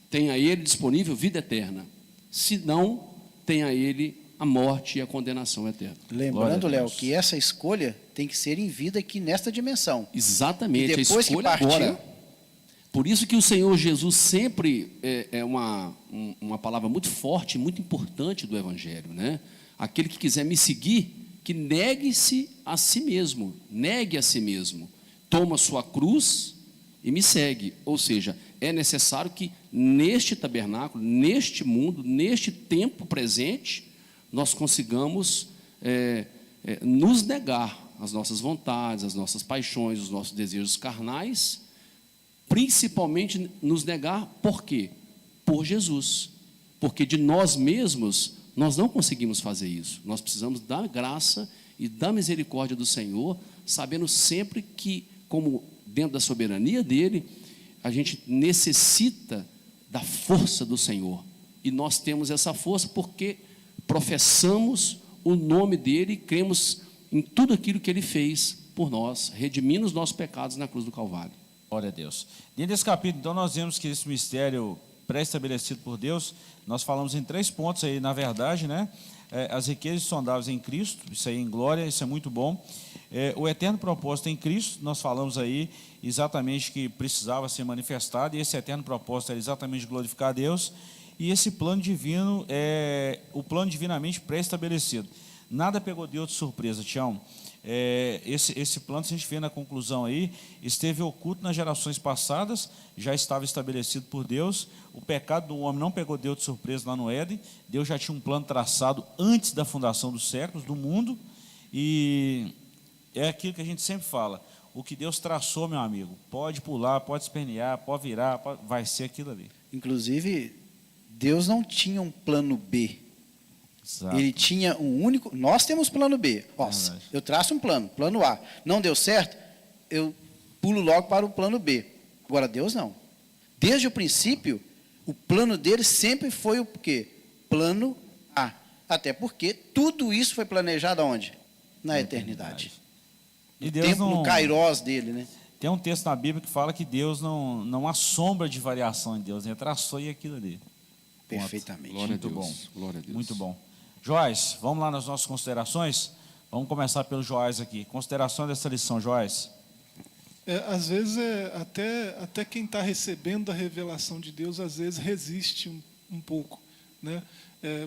tem a ele disponível vida eterna. Se não, tem a ele a morte e a condenação eterna. Lembrando, Léo, que essa escolha tem que ser em vida aqui nesta dimensão. Exatamente, E depois a escolha que partiu, agora. Por isso que o Senhor Jesus sempre é uma palavra muito forte, muito importante do Evangelho, né? Aquele que quiser me seguir, que negue-se a si mesmo, negue a si mesmo, toma sua cruz e me segue. Ou seja, é necessário que neste tabernáculo, neste mundo, neste tempo presente, nós consigamos nos negar as nossas vontades, as nossas paixões, os nossos desejos carnais, principalmente nos negar, por quê? Por Jesus. Porque de nós mesmos, nós não conseguimos fazer isso. Nós precisamos da graça e da misericórdia do Senhor, sabendo sempre que, como dentro da soberania dele, a gente necessita da força do Senhor. E nós temos essa força porque professamos o nome dele e cremos em tudo aquilo que ele fez por nós, redimindo os nossos pecados na cruz do Calvário. Glória a Deus. Dentro desse capítulo, então, nós vemos que esse mistério pré-estabelecido por Deus, nós falamos em 3 pontos aí, na verdade, né? As riquezas insondáveis em Cristo, isso aí em glória, isso é muito bom. O eterno propósito em Cristo, nós falamos aí exatamente que precisava ser manifestado, e esse eterno propósito era exatamente glorificar a Deus, e esse plano divino é o plano divinamente pré-estabelecido. Nada pegou Deus de surpresa, Tião. Esse plano, se a gente vê na conclusão aí, esteve oculto nas gerações passadas, já estava estabelecido por Deus. O pecado do homem não pegou Deus de surpresa lá no Éden. Deus já tinha um plano traçado antes da fundação dos séculos, do mundo, e é aquilo que a gente sempre fala: o que Deus traçou, meu amigo, pode pular, pode espernear, pode virar, vai ser aquilo ali. Inclusive, Deus não tinha um plano B. Exato. Ele tinha um único. Nós temos plano B. Nossa, eu traço um plano A. Não deu certo, eu pulo logo para o plano B. Agora, Deus não. Desde o princípio, o plano dele sempre foi o quê? Plano A. Até porque tudo isso foi planejado aonde? Na eternidade. E Deus tempo, não... no Kairos dele, né? Tem um texto na Bíblia que fala que Deus não há sombra de variação em Deus, ele traçou e aquilo ali. Perfeitamente. Glória Muito a Deus. bom. Glória a Deus. Muito bom. Joás, vamos lá nas nossas considerações? Vamos começar pelo Joás aqui. Consideração dessa lição, Joás. Às vezes, até quem está recebendo a revelação de Deus, às vezes resiste um pouco, né?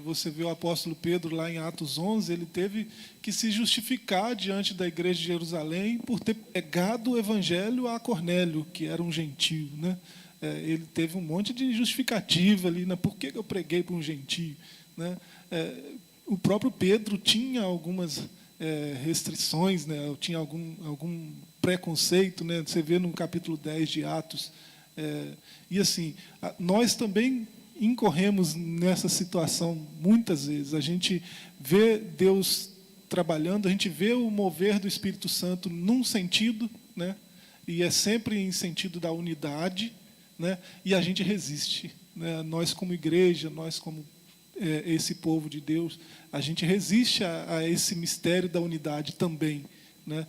Você vê o apóstolo Pedro lá em Atos 11, ele teve que se justificar diante da igreja de Jerusalém por ter pregado o evangelho a Cornélio, que era um gentio, né? Ele teve um monte de justificativa ali, né? Por que eu preguei para um gentio, né? O próprio Pedro tinha algumas restrições, né? Tinha algum preconceito, né? Você vê no capítulo 10 de Atos. E assim, nós também incorremos nessa situação muitas vezes. A gente vê Deus trabalhando, a gente vê o mover do Espírito Santo num sentido, né? E é sempre em sentido da unidade, né? E a gente resiste, né? Nós como igreja, nós como esse povo de Deus, a gente resiste a esse mistério da unidade também, né?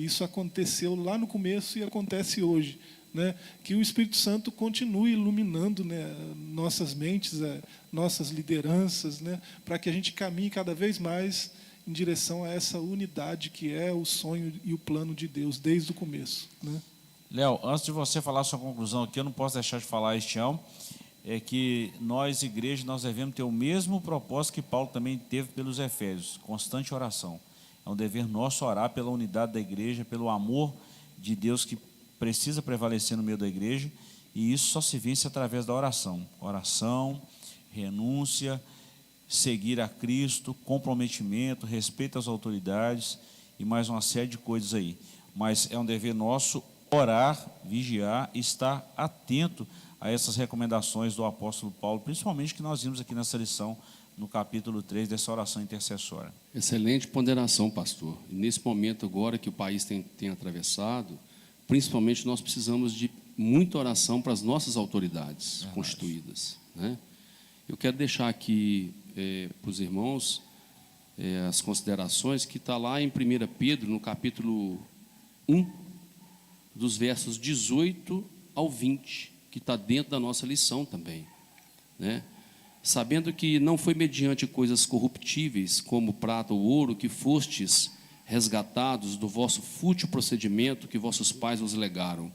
Isso aconteceu lá no começo e acontece hoje, né? Que o Espírito Santo continue iluminando, né, nossas mentes, nossas lideranças, né, para que a gente caminhe cada vez mais em direção a essa unidade que é o sonho e o plano de Deus desde o começo, né? Léo, antes de você falar a sua conclusão aqui, eu não posso deixar de falar este ano, é que nós, igreja, nós devemos ter o mesmo propósito que Paulo também teve pelos Efésios, constante oração. É um dever nosso orar pela unidade da igreja, pelo amor de Deus que precisa prevalecer no meio da igreja, e isso só se vence através da oração. Oração, renúncia, seguir a Cristo, comprometimento, respeito às autoridades e mais uma série de coisas aí. Mas é um dever nosso orar, vigiar e estar atento a essas recomendações do apóstolo Paulo, principalmente que nós vimos aqui nessa lição, no capítulo 3 dessa oração intercessória. Excelente ponderação, pastor. E nesse momento agora que o país tem atravessado, principalmente nós precisamos de muita oração para as nossas autoridades constituídas, né? Eu quero deixar aqui para os irmãos as considerações que está lá em 1 Pedro, no capítulo 1, dos versos 18 ao 20, que está dentro da nossa lição também, né? Sabendo que não foi mediante coisas corruptíveis, como prata ou ouro, que fostes resgatados do vosso fútil procedimento que vossos pais vos legaram,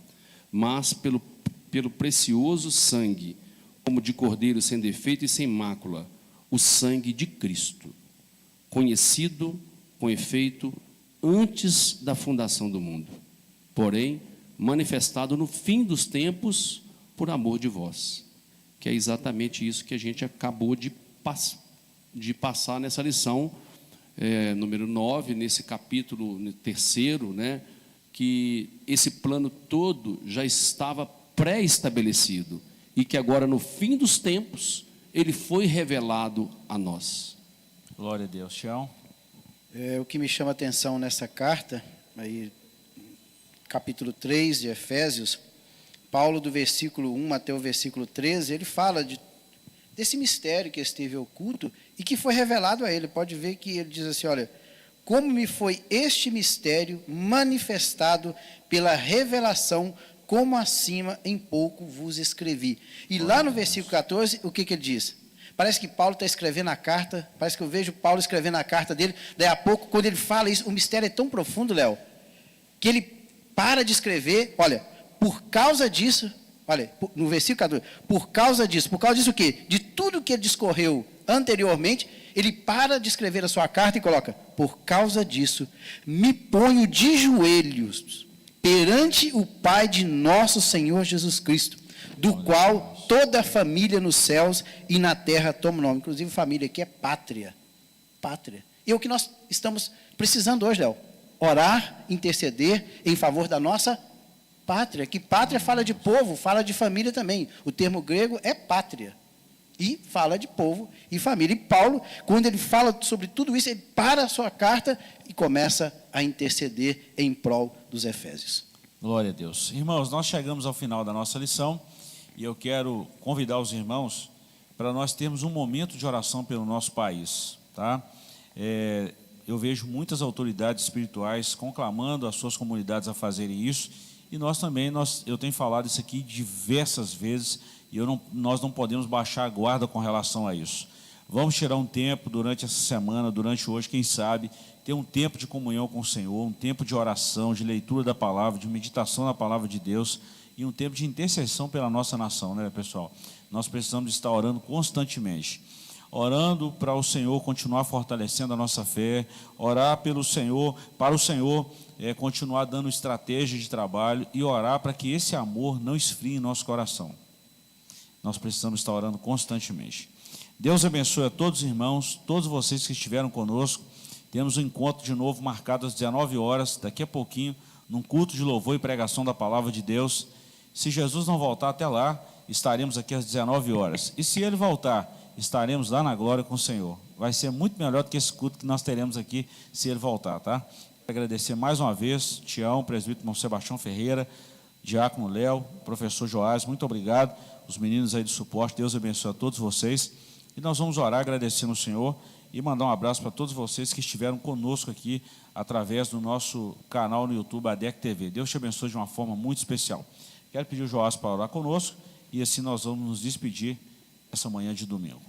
mas pelo precioso sangue, como de cordeiro sem defeito e sem mácula, o sangue de Cristo, conhecido, com efeito, antes da fundação do mundo, porém, manifestado no fim dos tempos, por amor de vós, que é exatamente isso que a gente acabou de passar nessa lição, número 9, nesse capítulo 3, né, que esse plano todo já estava pré-estabelecido e que agora, no fim dos tempos, ele foi revelado a nós. Glória a Deus. Tião? O que me chama a atenção nessa carta, aí, capítulo 3 de Efésios, Paulo, do versículo 1 até o versículo 13, ele fala desse mistério que esteve oculto e que foi revelado a ele. Pode ver que ele diz assim, olha, como me foi este mistério manifestado pela revelação, como acima em pouco vos escrevi. E lá no versículo 14, o que ele diz? Parece que Paulo está escrevendo a carta, parece que eu vejo Paulo escrevendo a carta dele, daí a pouco, quando ele fala isso, o mistério é tão profundo, Léo, que ele para de escrever, olha, por causa disso, olha, no versículo 14, por causa disso o quê? De tudo que ele discorreu anteriormente, ele para de escrever a sua carta e coloca, por causa disso, me ponho de joelhos perante o Pai de nosso Senhor Jesus Cristo, do qual toda a família nos céus e na terra toma o nome. Inclusive, família aqui é pátria. Pátria. E é o que nós estamos precisando hoje, Léo. Orar, interceder em favor da nossa pátria. Que pátria fala de povo, fala de família também. O termo grego é pátria. E fala de povo e família. E Paulo, quando ele fala sobre tudo isso, ele para a sua carta e começa a interceder em prol dos Efésios. Glória a Deus. Irmãos, nós chegamos ao final da nossa lição e eu quero convidar os irmãos para nós termos um momento de oração pelo nosso país, tá? Eu vejo muitas autoridades espirituais conclamando as suas comunidades a fazerem isso e nós também, eu tenho falado isso aqui diversas vezes e nós não podemos baixar a guarda com relação a isso. Vamos tirar um tempo durante essa semana, durante hoje, quem sabe, ter um tempo de comunhão com o Senhor, um tempo de oração, de leitura da palavra, de meditação na palavra de Deus e um tempo de intercessão pela nossa nação, né, pessoal? Nós precisamos estar orando constantemente, orando para o Senhor continuar fortalecendo a nossa fé, orar pelo Senhor, para o Senhor continuar dando estratégia de trabalho e orar para que esse amor não esfrie em nosso coração. Nós precisamos estar orando constantemente. Deus abençoe a todos os irmãos, todos vocês que estiveram conosco. Temos um encontro de novo marcado às 19 horas, daqui a pouquinho, num culto de louvor e pregação da palavra de Deus. Se Jesus não voltar até lá, estaremos aqui às 19 horas. E se Ele voltar, estaremos lá na glória com o Senhor. Vai ser muito melhor do que esse culto que nós teremos aqui, se Ele voltar, tá? Quero agradecer mais uma vez, Tião, presbítero irmão Sebastião Ferreira, diácono Léo, professor Joás, muito obrigado. Os meninos aí de suporte, Deus abençoe a todos vocês. E nós vamos orar agradecendo o Senhor e mandar um abraço para todos vocês que estiveram conosco aqui através do nosso canal no YouTube, ADEC TV. Deus te abençoe de uma forma muito especial. Quero pedir o Joás para orar conosco e assim nós vamos nos despedir essa manhã de domingo.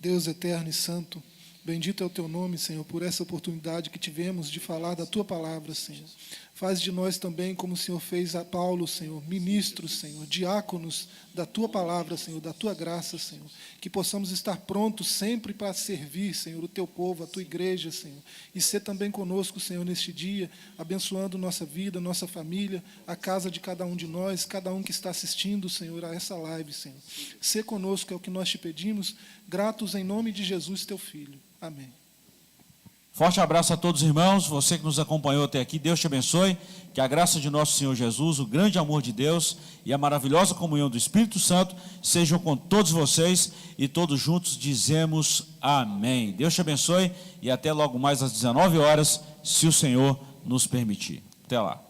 Deus eterno e santo, bendito é o teu nome, Senhor, por essa oportunidade que tivemos de falar da tua palavra, Senhor. Faz de nós também, como o Senhor fez a Paulo, Senhor, ministros, Senhor, diáconos da tua palavra, Senhor, da tua graça, Senhor. Que possamos estar prontos sempre para servir, Senhor, o teu povo, a tua igreja, Senhor. E ser também conosco, Senhor, neste dia, abençoando nossa vida, nossa família, a casa de cada um de nós, cada um que está assistindo, Senhor, a essa live, Senhor. Ser conosco é o que nós te pedimos, gratos em nome de Jesus, teu Filho. Amém. Forte abraço a todos os irmãos, você que nos acompanhou até aqui, Deus te abençoe, que a graça de nosso Senhor Jesus, o grande amor de Deus e a maravilhosa comunhão do Espírito Santo sejam com todos vocês e todos juntos dizemos amém. Deus te abençoe e até logo mais às 19 horas, se o Senhor nos permitir. Até lá.